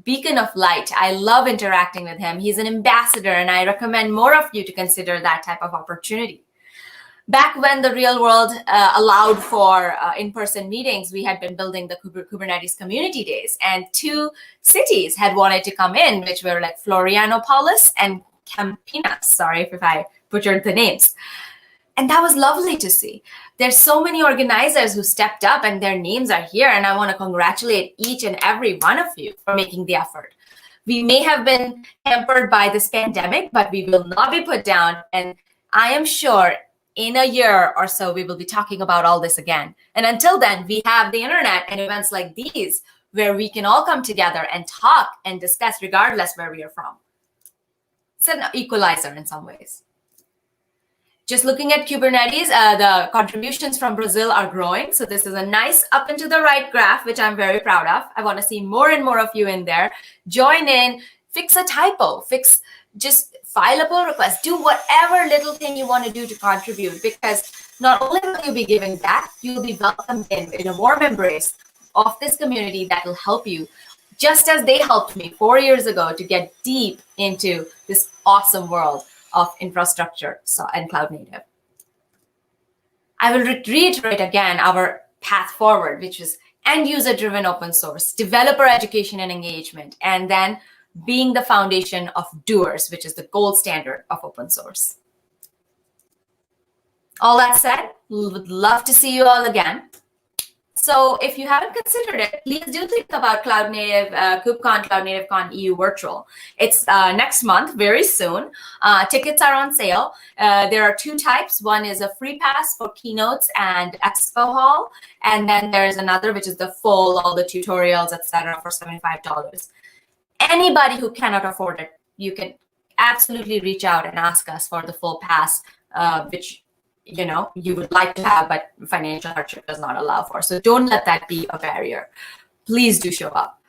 beacon of light. I love interacting with him. He's an ambassador, and I recommend more of you to consider that type of opportunity. Back when the real world allowed for in-person meetings, we had been building the Kubernetes community days, and 2 cities had wanted to come in, which were like Florianopolis and Campinas. Sorry if I butchered the names. And that was lovely to see. There's so many organizers who stepped up, and their names are here, and I want to congratulate each and every one of you for making the effort. We may have been hampered by this pandemic, but we will not be put down, and I am sure in a year or so, we will be talking about all this again. And until then, we have the internet and events like these where we can all come together and talk and discuss regardless where we are from. It's an equalizer in some ways. Just looking at Kubernetes, the contributions from Brazil are growing. So this is a nice up and to the right graph, which I'm very proud of. I want to see more and more of you in there. Join in, fix a typo, just file a pull request, do whatever little thing you want to do to contribute, because not only will you be giving back, you'll be welcomed in a warm embrace of this community that will help you, just as they helped me 4 years ago to get deep into this awesome world of infrastructure and cloud native. I will reiterate again our path forward, which is end user driven open source, developer education and engagement, and then being the foundation of doers, which is the gold standard of open source. All that said, we would love to see you all again. So if you haven't considered it, please do think about Cloud Native, KubeCon, Cloud Native Con EU Virtual. It's next month, very soon. Tickets are on sale. There are two types. One is a free pass for keynotes and expo hall. And then there's another, which is the full, all the tutorials, etc., for $75. Anybody who cannot afford it, you can absolutely reach out and ask us for the full pass, which you would like to have, but financial hardship does not allow for. So don't let that be a barrier. Please do show up.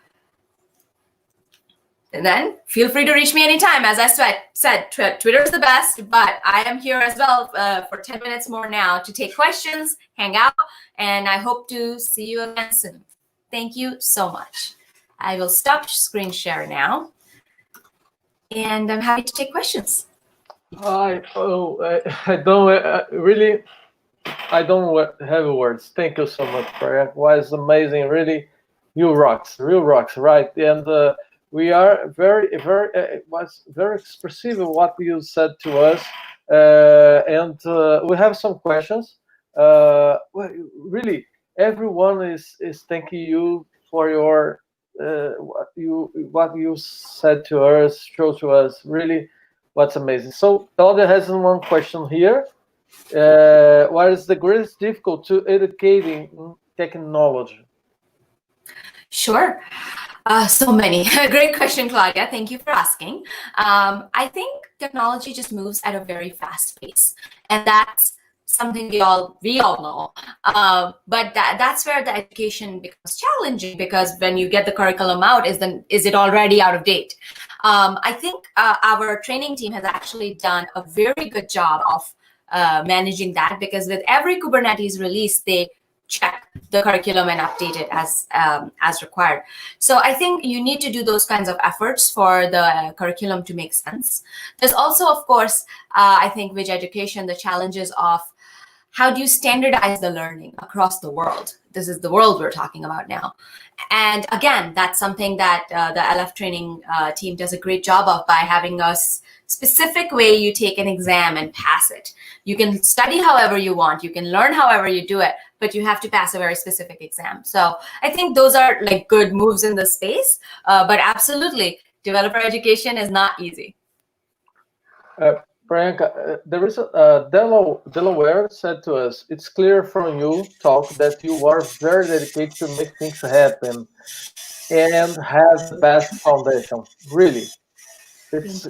And then feel free to reach me anytime. As I said, Twitter is the best, but I am here as well for 10 minutes more now to take questions, hang out, and I hope to see you again soon. Thank you so much. I will stop screen share now, and I'm happy to take questions. I don't have words. Thank you so much, Priya. It was amazing. Really, you rocks, real rocks, right? And we are it was very expressive of what you said to us, and we have some questions. Well, really, everyone is thanking you for your what you said to us, showed to us. Really. What's amazing. So Claudia has one question here. What is the greatest difficulty to educating technology? Sure. So many. Great question, Claudia. Thank you for asking. I think technology just moves at a very fast pace, and that's something we all know. But that's where the education becomes challenging, because when you get the curriculum out, is it already out of date? I think our training team has actually done a very good job of managing that, because with every Kubernetes release, they check the curriculum and update it as required. So I think you need to do those kinds of efforts for the curriculum to make sense. There's also, of course, I think with education, the challenges of how do you standardize the learning across the world? This is the world we're talking about now. And again, that's something that the LF training team does a great job of, by having a specific way you take an exam and pass it. You can study however you want, you can learn however you do it, but you have to pass a very specific exam. So I think those are like good moves in the space, but absolutely, developer education is not easy. Priyanka, there is Delaware said to us, it's clear from you talk that you are very dedicated to make things happen and has the best foundation. Really, it's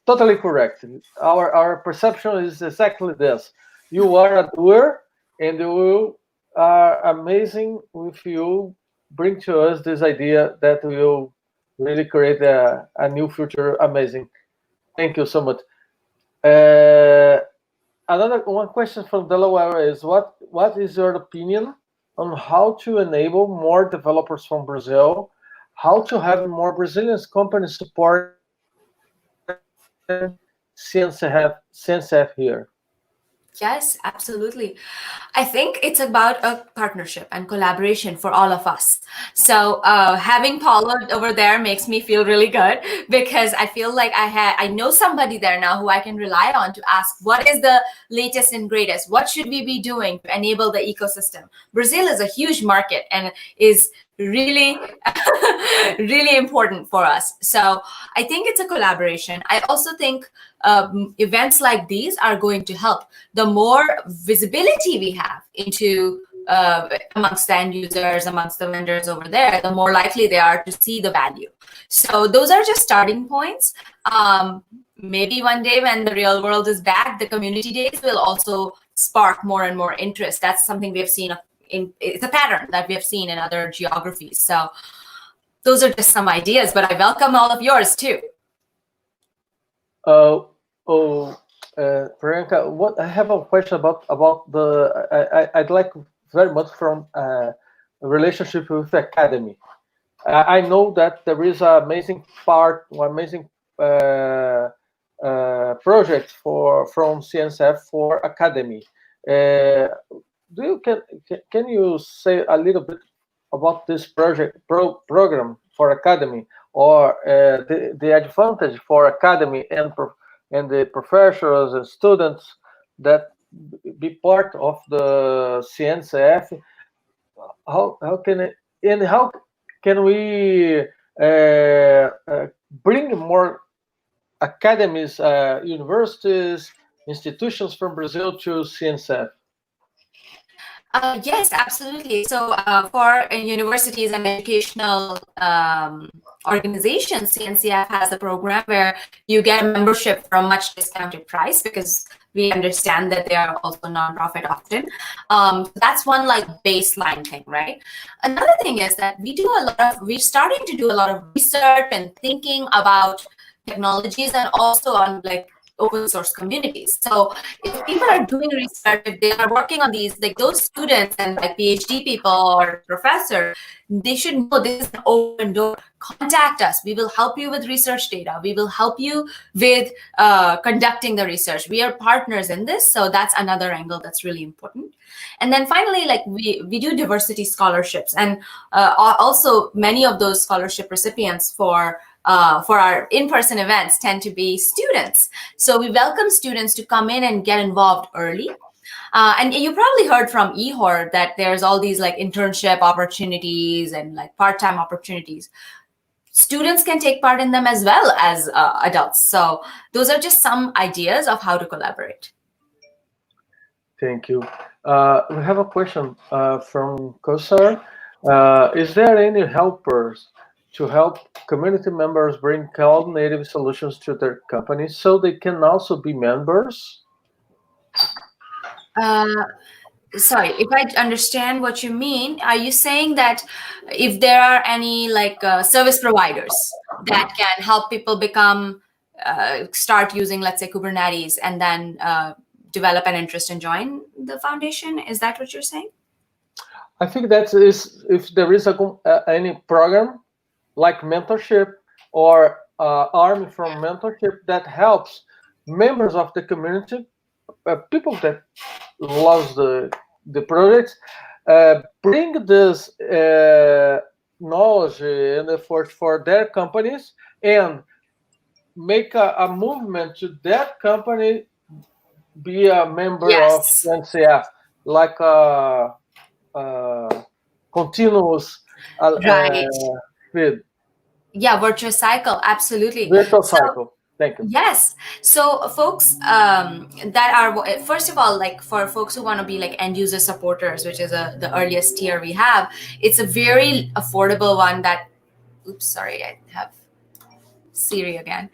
totally correct. Our perception is exactly this. You are a doer, and you are amazing if you bring to us this idea that will really create a new future. Amazing. Thank you so much. Another one question from Delaware is, what is your opinion on how to enable more developers from Brazil, how to have more Brazilian companies support CNCF here? Yes, absolutely. I think it's about a partnership and collaboration for all of us. So having Paulo over there makes me feel really good, because I feel like I know somebody there now who I can rely on to ask, what is the latest and greatest? What should we be doing to enable the ecosystem? Brazil is a huge market and is really, really important for us. So I think it's a collaboration. I also think events like these are going to help. The more visibility we have into amongst the end users, amongst the vendors over there, the more likely they are to see the value. So those are just starting points. Maybe one day when the real world is back, the community days will also spark more and more interest. That's something we have seen it's a pattern that we have seen in other geographies. So those are just some ideas, but I welcome all of yours too. Priyanka, I have a question about the. I'd like very much from a relationship with the Academy. I know that there is an amazing project from CNCF for Academy. Can you say a little bit about this program for Academy, or the advantage for Academy and the professors and students that be part of the CNCF, can we bring more academies, universities, institutions from Brazil to CNCF? Yes, absolutely. So for universities and educational organizations, CNCF has a program where you get a membership for a much discounted price, because we understand that they are also nonprofit often. That's one like baseline thing, right? Another thing is that we're starting to do a lot of research and thinking about technologies, and also on like open source communities. So if people are doing research, if they are working on these, like those students and like PhD people or professor, they should know this is an open door. Contact us. We will help you with research data. We will help you with conducting the research. We are partners in this. So that's another angle that's really important. And then finally, like we do diversity scholarships, and also many of those scholarship recipients for our in-person events tend to be students. So we welcome students to come in and get involved early. And you probably heard from Ihor that there's all these like internship opportunities and like part-time opportunities. Students can take part in them as well as adults. So those are just some ideas of how to collaborate. Thank you. We have a question from Kosar. Is there any helpers to help community members bring cloud native solutions to their companies so they can also be members? Sorry, if I understand what you mean, are you saying that if there are any like service providers that can help people become, start using, let's say, Kubernetes, and then develop an interest and join the foundation? Is that what you're saying? I think that is if there is any program like mentorship or arm from mentorship that helps members of the community, people that love the project, bring this knowledge and effort for their companies, and make a movement to that company be a member of CNCF, like a continuous feed. Yeah, virtuous cycle, absolutely. Virtuous cycle. Thank you. Yes. So folks that are, first of all, like for folks who want to be like end user supporters, which is the earliest tier we have, it's a very affordable one that, oops, sorry, I have Siri again.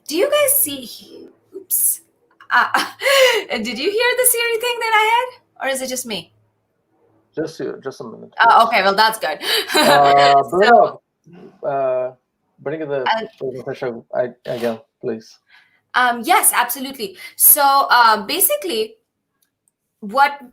Do you guys see, oops. Did you hear the Siri thing that I had? Or is it just me? Just you, just a minute. Okay, well, that's good. Bring the presentation again, please. Yes, absolutely. So basically,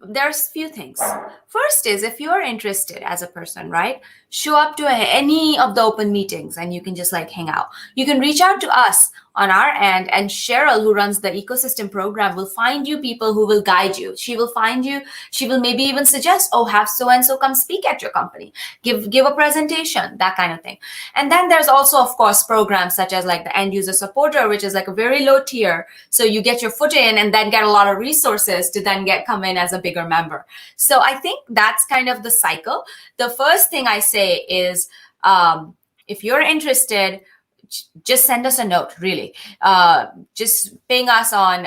there's few things. First is, if you're interested as a person, right, show up to any of the open meetings and you can just like hang out. You can reach out to us on our end, and Cheryl, who runs the ecosystem program, will find you people who will guide you. She will find you, she will maybe even suggest, oh, have so-and-so come speak at your company, give a presentation, that kind of thing. And then there's also, of course, programs such as like the end user supporter, which is like a very low tier. So you get your foot in and then get a lot of resources to then come in as a bigger member. So I think that's kind of the cycle. The first thing I say is, if you're interested, just send us a note, really. Just ping us on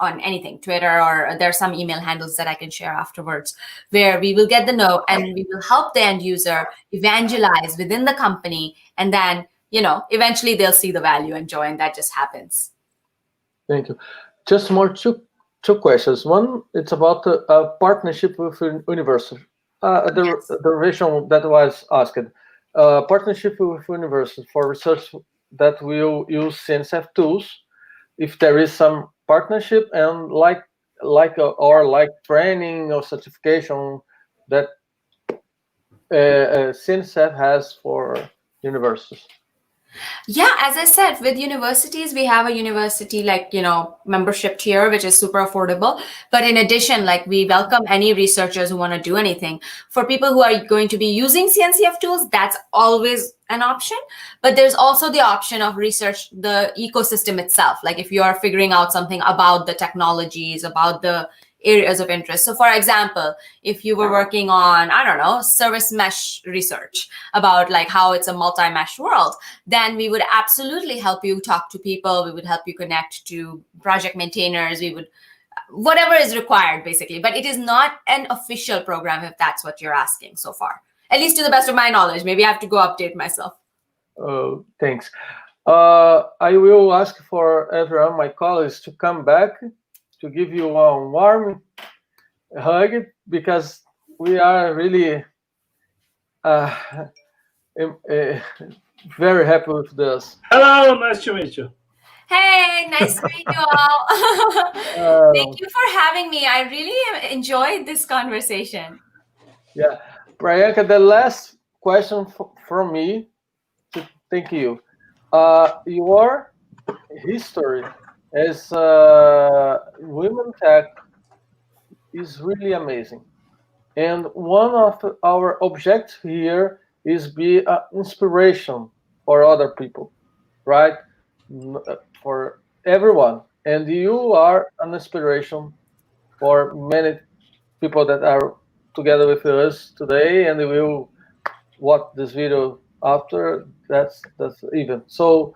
anything, Twitter, or there's some email handles that I can share afterwards, where we will get the note and we will help the end user evangelize within the company. And then, you know, eventually they'll see the value and join. That just happens. Thank you. Just more two questions. One, it's about a partnership with university. The revision that was asked. Partnership with universities for research that will use CNCF tools. If there is some partnership and like training or certification that CNCF has for universities. Yeah, as I said, with universities, we have a university membership tier, which is super affordable. But in addition, we welcome any researchers who want to do anything. For people who are going to be using CNCF tools, that's always an option. But there's also the option of research the ecosystem itself. Like if you are figuring out something about the technologies, about the areas of interest. So for example, if you were working on, I don't know, service mesh research about like how it's a multi-mesh world, then we would absolutely help you talk to people. We would help you connect to project maintainers. We would, whatever is required basically, but it is not an official program if that's what you're asking so far, at least to the best of my knowledge. Maybe I have to go update myself. Thanks. I will ask for everyone, my colleagues, to come back to give you a warm hug, because we are really very happy with this. Hello, nice to meet you. Hey, nice to meet you all. Thank you for having me. I really enjoyed this conversation. Yeah, Priyanka, the last question from me, thank you. Your history as women tech is really amazing. And one of our objectives here is be an inspiration for other people, right? For everyone. And you are an inspiration for many people that are together with us today, and they will watch this video after. That's even. So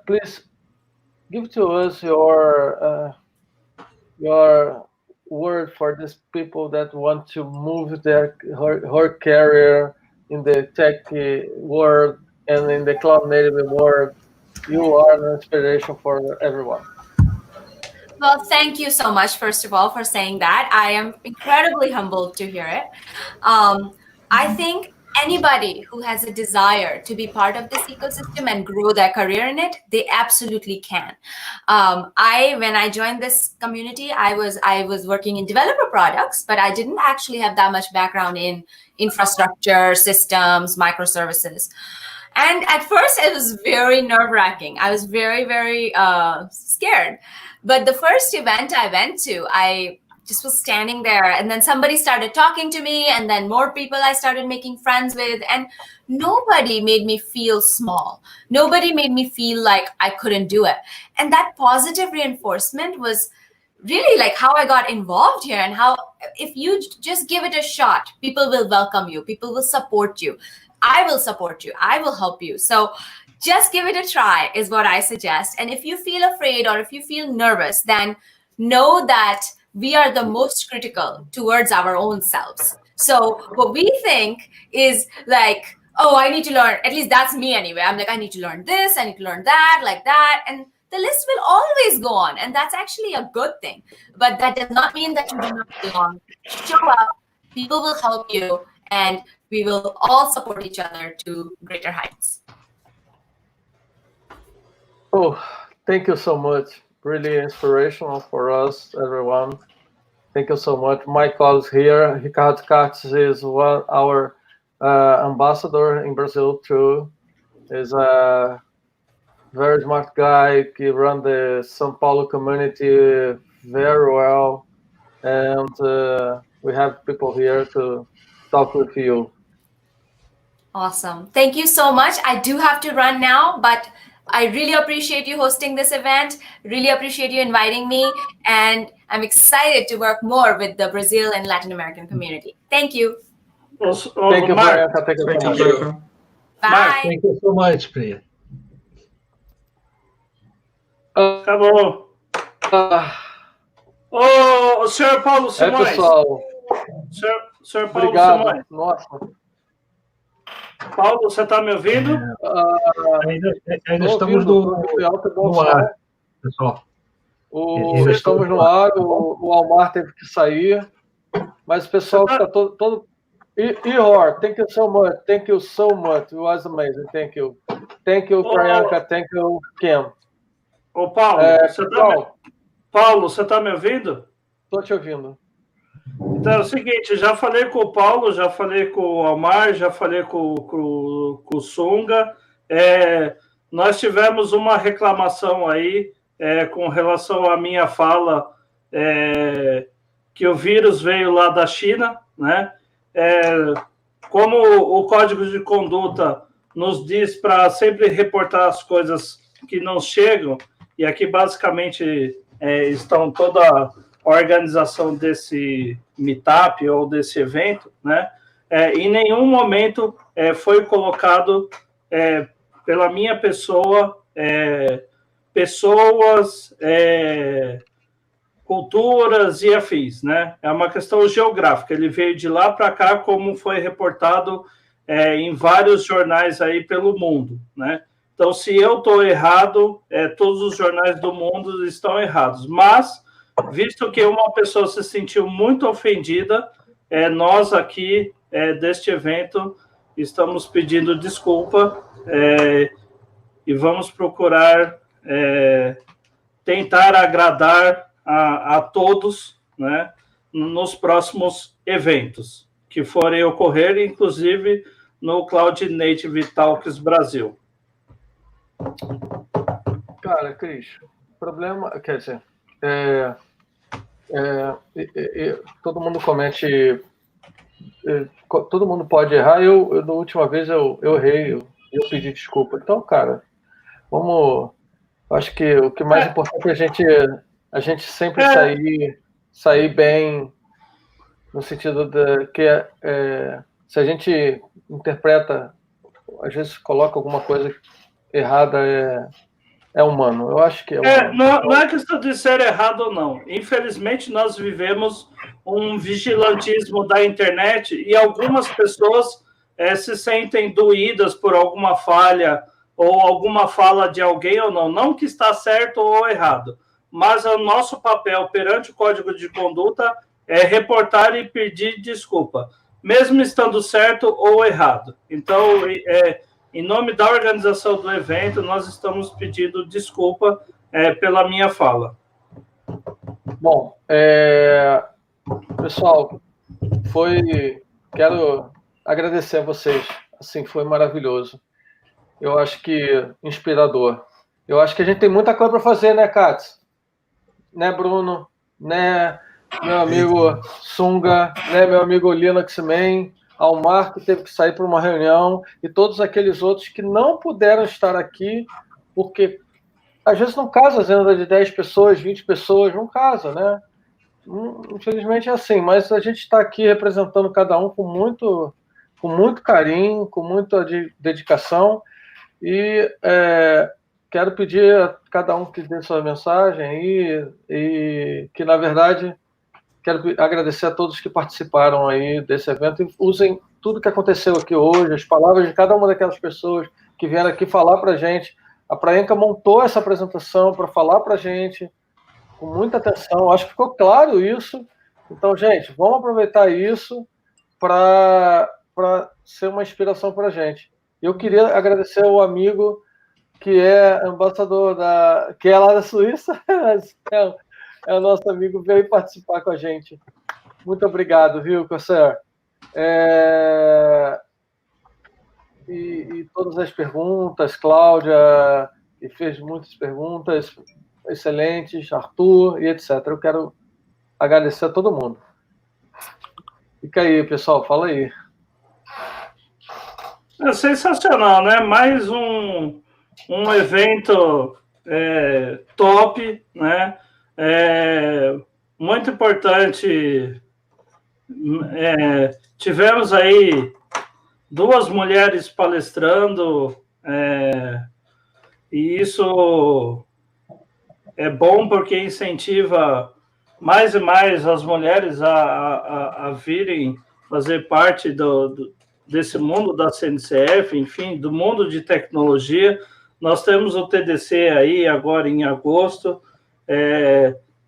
please give to us your word for these people that want to move her career in the tech world and in the cloud native world. You are an inspiration for everyone. Well, thank you so much, first of all, for saying that. I am incredibly humbled to hear it. I think anybody who has a desire to be part of this ecosystem and grow their career in it, they absolutely can. When I joined this community, I was working in developer products, but I didn't actually have that much background in infrastructure, systems, microservices. And at first, it was very nerve-wracking. I was very, very scared. But the first event I went to, I just was standing there, and then somebody started talking to me, and then more people I started making friends with, and nobody made me feel small. Nobody made me feel like I couldn't do it. And that positive reinforcement was really like how I got involved here, and how if you just give it a shot, people will welcome you, people will support you. I will support you. I will help you. So just give it a try is what I suggest. And if you feel afraid or if you feel nervous, then know that we are the most critical towards our own selves. So what we think is like, oh, I need to learn, at least that's me anyway. I'm like, I need to learn this, I need to learn that, like that. And the list will always go on. And that's actually a good thing. But that does not mean that you do not belong. Show up, people will help you, and we will all support each other to greater heights. Oh, thank you so much. Really inspirational for us, everyone. Thank you so much. My colleagues here, Ricardo Katz is our ambassador in Brazil too. Is a very smart guy. He runs the São Paulo community very well. And we have people here to talk with you. Awesome. Thank you so much. I do have to run now, but I really appreciate you hosting this event. Really appreciate you inviting me. And I'm excited to work more with the Brazil and Latin American community. Thank you. Thank you, Mark. Thank Thank you. Bye. Thank you so much, Priya. Acabou. Ô, senhor Paulo Simões. pessoal. Senhor Paulo Obrigado. Simões. Nossa. Paulo, você está me ouvindo? Ainda estamos no ar, pessoal. Estamos no ar, o Almar teve que sair, mas o pessoal está todo... Ihor, thank you so much. Thank you so much. It was amazing. Thank you. Thank you, Priyanka. Thank you, Kim. Ô, Paulo, Paulo, você está me ouvindo? Estou te ouvindo. Então é o seguinte, já falei com o Paulo, já falei com o Almar, já falei com o Sunga. Nós tivemos uma reclamação aí com relação à minha fala, que o vírus veio lá da China, né? Como o Código de Conduta nos diz para sempre reportar as coisas que não chegam, e aqui basicamente estão toda a organização desse meetup ou desse evento, né? Em nenhum momento foi colocado pela minha pessoa pessoas, culturas e afins, né? É uma questão geográfica. Ele veio de lá para cá, como foi reportado em vários jornais aí pelo mundo, né? Então, se eu estou errado, todos os jornais do mundo estão errados. Mas, visto que uma pessoa se sentiu muito ofendida, nós aqui, deste evento, estamos pedindo desculpa e vamos procurar tentar agradar a todos, né, nos próximos eventos que forem ocorrer, inclusive no Cloud Native Talks Brasil. Cara, Cris, o problema, quer dizer, todo mundo comete, todo mundo pode errar. Eu na última vez eu errei, eu pedi desculpa. Então, cara, acho que o que mais importante é a gente sempre sair bem, no sentido de que se a gente interpreta, às vezes coloca alguma coisa errada, é humano. Eu acho que é humano. Não é questão de ser errado ou não. Infelizmente, nós vivemos um vigilantismo da internet e algumas pessoas se sentem doídas por alguma falha ou alguma fala de alguém ou não. Não que está certo ou errado, mas o nosso papel perante o Código de Conduta é reportar e pedir desculpa, mesmo estando certo ou errado. Então, em nome da organização do evento, nós estamos pedindo desculpa pela minha fala. Bom, pessoal, quero agradecer a vocês. Assim, foi maravilhoso. Eu acho que inspirador. Eu acho que a gente tem muita coisa para fazer, né, Katz? Né, Bruno? Né, meu amigo Sunga? Né, meu amigo Linux Man? Almar, que teve que sair para uma reunião, e todos aqueles outros que não puderam estar aqui, porque às vezes não casa a agenda de 10 pessoas, 20 pessoas, não casa, né? Infelizmente é assim, mas a gente está aqui representando cada um com muito carinho, com muita dedicação, e quero pedir a cada um que dê sua mensagem e que, na verdade, quero agradecer a todos que participaram aí desse evento e usem tudo que aconteceu aqui hoje, as palavras de cada uma daquelas pessoas que vieram aqui falar para a gente. A Praenca montou essa apresentação para falar para a gente com muita atenção. Acho que ficou claro isso. Então, gente, vamos aproveitar isso para ser uma inspiração para a gente. Eu queria agradecer ao amigo que é embaixador que é lá da Suíça, é o nosso amigo, veio participar com a gente. Muito obrigado, viu, Corsair? E todas as perguntas, Cláudia, que fez muitas perguntas excelentes, Arthur e etc. Eu quero agradecer a todo mundo. Fica aí, pessoal, fala aí. É sensacional, né? Mais um evento top, né? Muito importante. Tivemos aí 2 mulheres palestrando, e isso é bom porque incentiva mais e mais as mulheres a virem fazer parte desse mundo da CNCF, enfim, do mundo de tecnologia. Nós temos o TDC aí agora em agosto.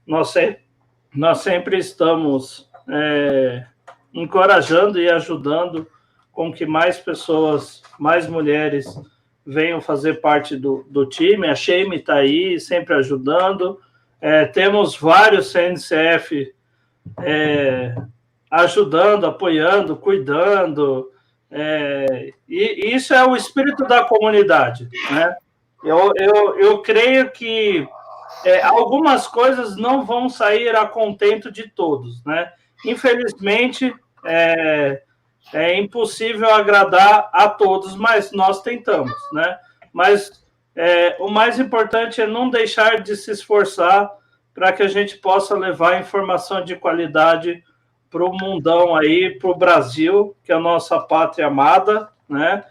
Nós sempre estamos encorajando e ajudando com que mais pessoas, mais mulheres venham fazer parte do time. A Sheime está aí, sempre ajudando. Temos vários CNCF ajudando, apoiando, cuidando. E isso é o espírito da comunidade, né? Eu creio que algumas coisas não vão sair a contento de todos, né? Infelizmente, é impossível agradar a todos, mas nós tentamos, né? Mas o mais importante é não deixar de se esforçar para que a gente possa levar informação de qualidade para o mundão aí, para o Brasil, que é a nossa pátria amada, né?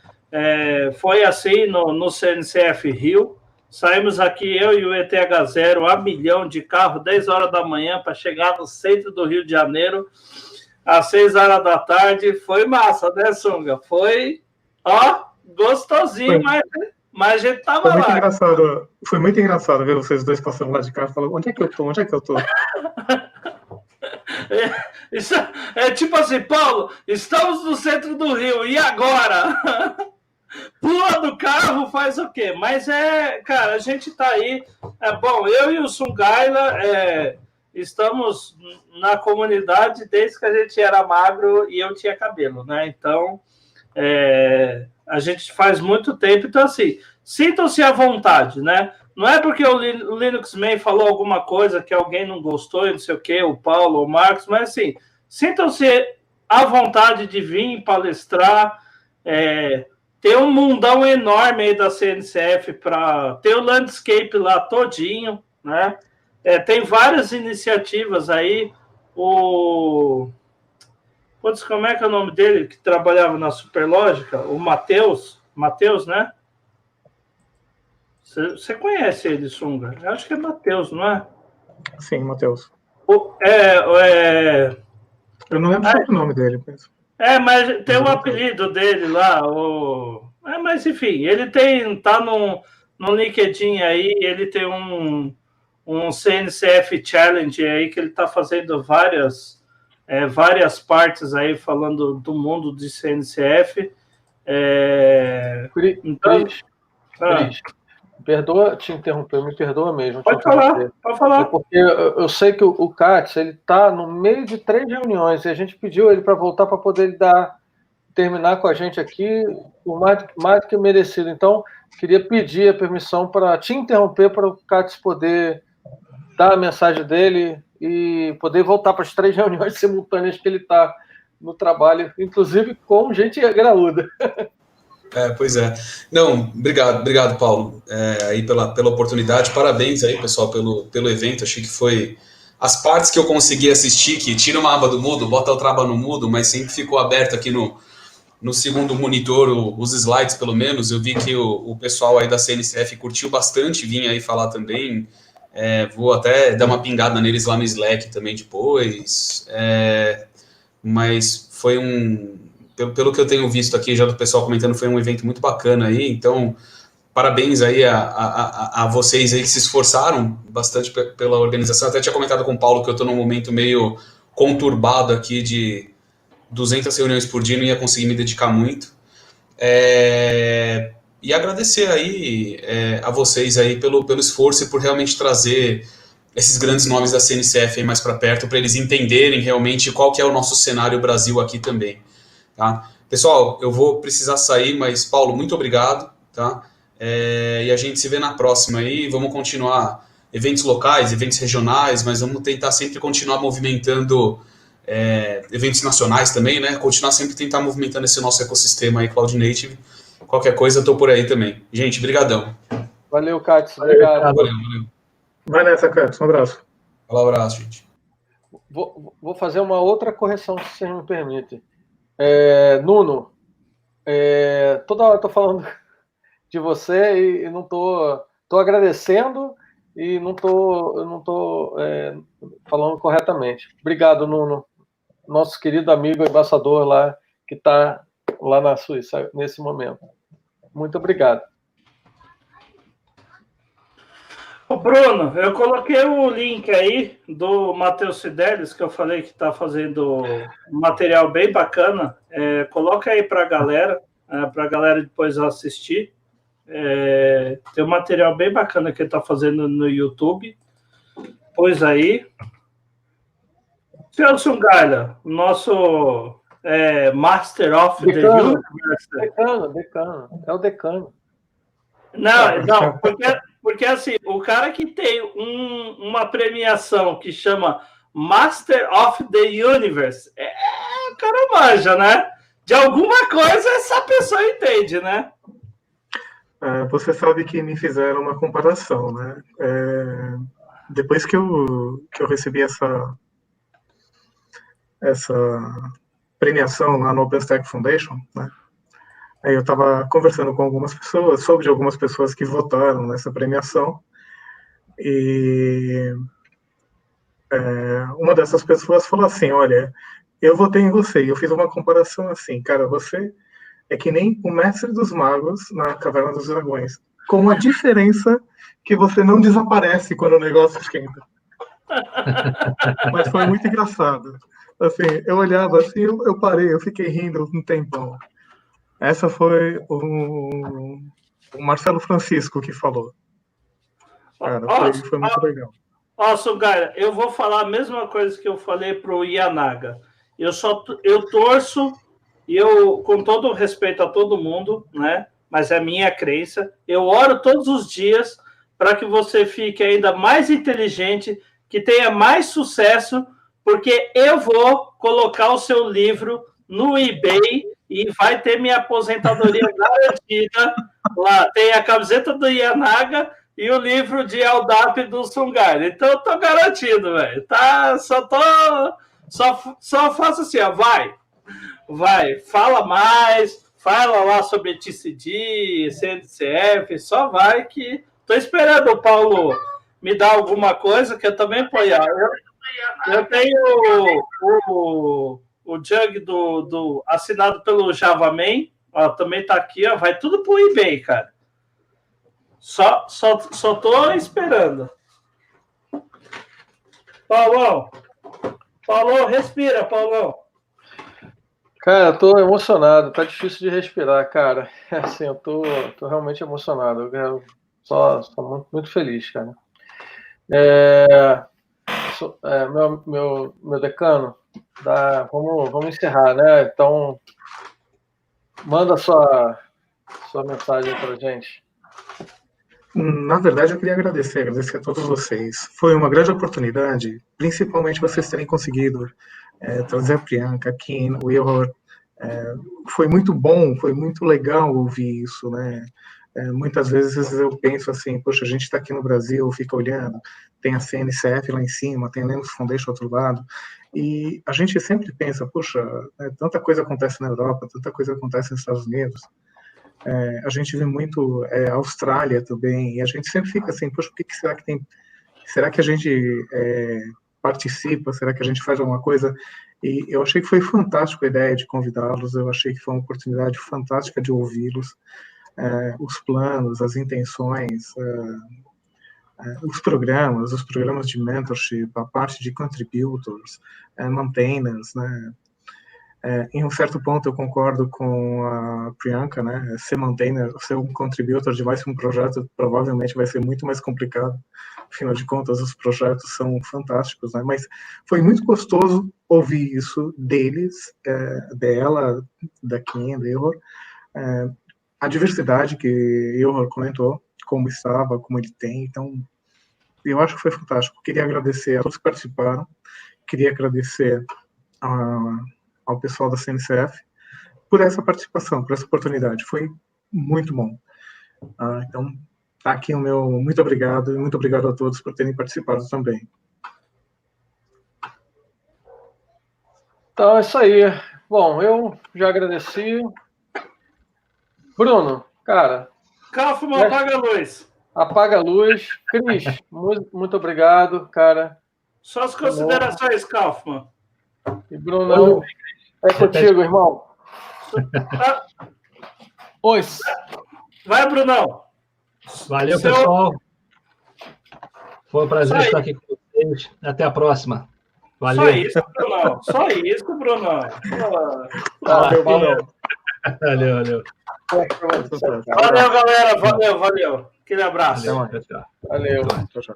Foi assim no CNCF Rio. Saímos aqui, eu e o ETH0, a milhão de carro, 10 horas da manhã, para chegar no centro do Rio de Janeiro, às 6 horas da tarde. Foi massa, né, Sunga? Foi, ó, gostosinho, mas a gente tava foi muito lá. Engraçado, foi muito engraçado ver vocês dois passando lá de carro e falando, onde é que eu tô? Onde é que eu tô? Isso é tipo assim, Paulo, estamos no centro do Rio, e agora? Pula do carro, faz o quê? Mas cara, a gente tá aí. Bom, eu e o Sungaila estamos na comunidade desde que a gente era magro e eu tinha cabelo, né? Então, a gente faz muito tempo. Então, assim, sintam-se à vontade, né? Não é porque o Linux Man falou alguma coisa que alguém não gostou, não sei o quê, o Paulo ou o Marcos, mas, assim, sintam-se à vontade de vir palestrar. Tem um mundão enorme aí da CNCF para ter o landscape lá todinho, né? Tem várias iniciativas aí. Como é que é o nome dele que trabalhava na Superlógica? O Matheus, né? Você conhece ele, Sunga? Eu acho que é Matheus, não é? Sim, Matheus. Eu não lembro o nome dele. Mas tem um apelido dele lá. Mas, enfim, ele tá no LinkedIn aí, ele tem um CNCF Challenge aí, que ele está fazendo várias partes aí, falando do mundo de CNCF. Então, Cris, perdoa te interromper, me perdoa mesmo. Pode falar. É porque eu sei que o Katz, ele está no meio de 3 reuniões, e a gente pediu ele para voltar para poder terminar com a gente aqui, o mais que merecido. Então, queria pedir a permissão para te interromper, para o Katz poder dar a mensagem dele e poder voltar para as 3 reuniões simultâneas que ele está no trabalho, inclusive com gente graúda. Pois é. Não, obrigado, Paulo, aí pela oportunidade. Parabéns aí, pessoal, pelo evento. Achei que foi as partes que eu consegui assistir, que tira uma aba do mudo, bota outra aba no mudo, mas sempre ficou aberto aqui no segundo monitor, os slides, pelo menos. Eu vi que o pessoal aí da CNCF curtiu bastante, vim aí falar também. Vou até dar uma pingada neles lá no Slack também depois. Mas foi pelo que eu tenho visto aqui já do pessoal comentando, foi um evento muito bacana aí. Então, parabéns aí a vocês aí que se esforçaram bastante pela organização. Até tinha comentado com o Paulo que eu estou num momento meio conturbado aqui de 200 reuniões por dia, não ia conseguir me dedicar muito. E agradecer aí a vocês aí pelo esforço e por realmente trazer esses grandes nomes da CNCF aí mais para perto, para eles entenderem realmente qual que é o nosso cenário Brasil aqui também. Tá? Pessoal, eu vou precisar sair, mas, Paulo, muito obrigado. Tá? E a gente se vê na próxima aí. Vamos continuar eventos locais, eventos regionais, mas vamos tentar sempre continuar movimentando eventos nacionais também, né? Continuar sempre tentar movimentando esse nosso ecossistema aí, Cloud Native. Qualquer coisa, eu tô por aí também. Gente, brigadão. Valeu, Katz. Obrigado. Valeu. Vai nessa, Katz. Um abraço. Um abraço, gente. Vou fazer uma outra correção, se vocês me permitem. Nuno, toda hora eu tô falando de você e não tô agradecendo e não tô falando corretamente. Obrigado, Nuno, nosso querido amigo embaixador lá, que está lá na Suíça nesse momento. Muito obrigado. Ô Bruno, eu coloquei o link aí do Matheus Fidelis, que eu falei que está fazendo um material bem bacana. Coloca aí para a galera depois assistir. Tem um material bem bacana que ele está fazendo no YouTube. Pois aí. Seu Sungaila, nosso Master of the Universe. Decano. É o decano. Não, porque assim, o cara que tem uma premiação que chama Master of the Universe, o cara manja, né? De alguma coisa essa pessoa entende, né? Você sabe que me fizeram uma comparação, né? depois que eu recebi essa premiação lá no OpenStack Foundation, né? Aí eu estava conversando com algumas pessoas, soube de algumas pessoas que votaram nessa premiação, e uma dessas pessoas falou assim, olha, eu votei em você, e eu fiz uma comparação assim, cara, você é que nem o mestre dos magos na Caverna dos Dragões, com a diferença que você não desaparece quando o negócio esquenta. Mas foi muito engraçado. Assim, eu olhava assim, eu parei, eu fiquei rindo um tempão. Essa foi o Marcelo Francisco que falou. Cara, foi muito legal. Ó, Sungaira, eu vou falar a mesma coisa que eu falei pro Yanaga. Eu torço, e eu, com todo o respeito a todo mundo, né? Mas é minha crença, eu oro todos os dias para que você fique ainda mais inteligente, que tenha mais sucesso, porque eu vou colocar o seu livro no eBay e vai ter minha aposentadoria garantida. Lá tem a camiseta do Yanaga e o livro de Aldap do Sungaira. Então eu tô garantido, velho. Tá, só faço assim, ó, vai, fala mais, fala lá sobre TCD, CNCF, só vai que tô esperando o Paulo me dar alguma coisa que eu também apoiar. Eu tenho o Jug do assinado pelo JavaMan, ó, também tá aqui, ó, vai tudo pro eBay, cara. Só tô esperando. Paulão, respira, Paulão. Cara, eu tô emocionado, tá difícil de respirar, cara. Assim, eu tô realmente emocionado. Eu só muito, muito feliz, cara. Meu decano, vamos encerrar, né? Então, manda sua mensagem pra gente. Na verdade, eu queria agradecer a todos vocês. Foi uma grande oportunidade, principalmente vocês terem conseguido trazer a Priyanka, a Kim, o Ihor. Foi muito bom, foi muito legal ouvir isso, né? Muitas vezes eu penso assim, poxa, a gente está aqui no Brasil, fica olhando, tem a CNCF lá em cima, tem a Linux Foundation do outro lado, e a gente sempre pensa, poxa, tanta coisa acontece na Europa, tanta coisa acontece nos Estados Unidos, a gente vê muito a Austrália também, e a gente sempre fica assim, poxa, o que será que tem? Será que a gente participa? Será que a gente faz alguma coisa? E eu achei que foi fantástico a ideia de convidá-los, eu achei que foi uma oportunidade fantástica de ouvi-los, os planos, as intenções, os programas de mentorship, a parte de contributors, maintainers, né? Em um certo ponto eu concordo com a Priyanka, né? Ser maintainer, ser um contributor de mais um projeto provavelmente vai ser muito mais complicado. Afinal de contas, os projetos são fantásticos, né? Mas foi muito gostoso ouvir isso deles, dela, da Kim, da Ihor, a diversidade que Ihor comentou, como estava, como ele tem. Então, eu acho que foi fantástico. Queria agradecer a todos que participaram, queria agradecer ao pessoal da CNCF por essa participação, por essa oportunidade. Foi muito bom. Então, tá aqui o meu muito obrigado, e muito obrigado a todos por terem participado também. Então, é isso aí. Bom, eu já agradeci. Bruno, cara... Kaufman, apaga a luz. Apaga a luz. Cris, muito obrigado, cara. Só as considerações, Kaufman. E Brunão, é contigo, irmão. Oi. Vai, Brunão. Valeu, pessoal. Foi um prazer estar aqui com vocês. Até a próxima. Valeu. Só isso, Brunão. Só isso, Brunão. Valeu. Valeu. Valeu, galera. Valeu. Aquele abraço. Valeu. Tchau.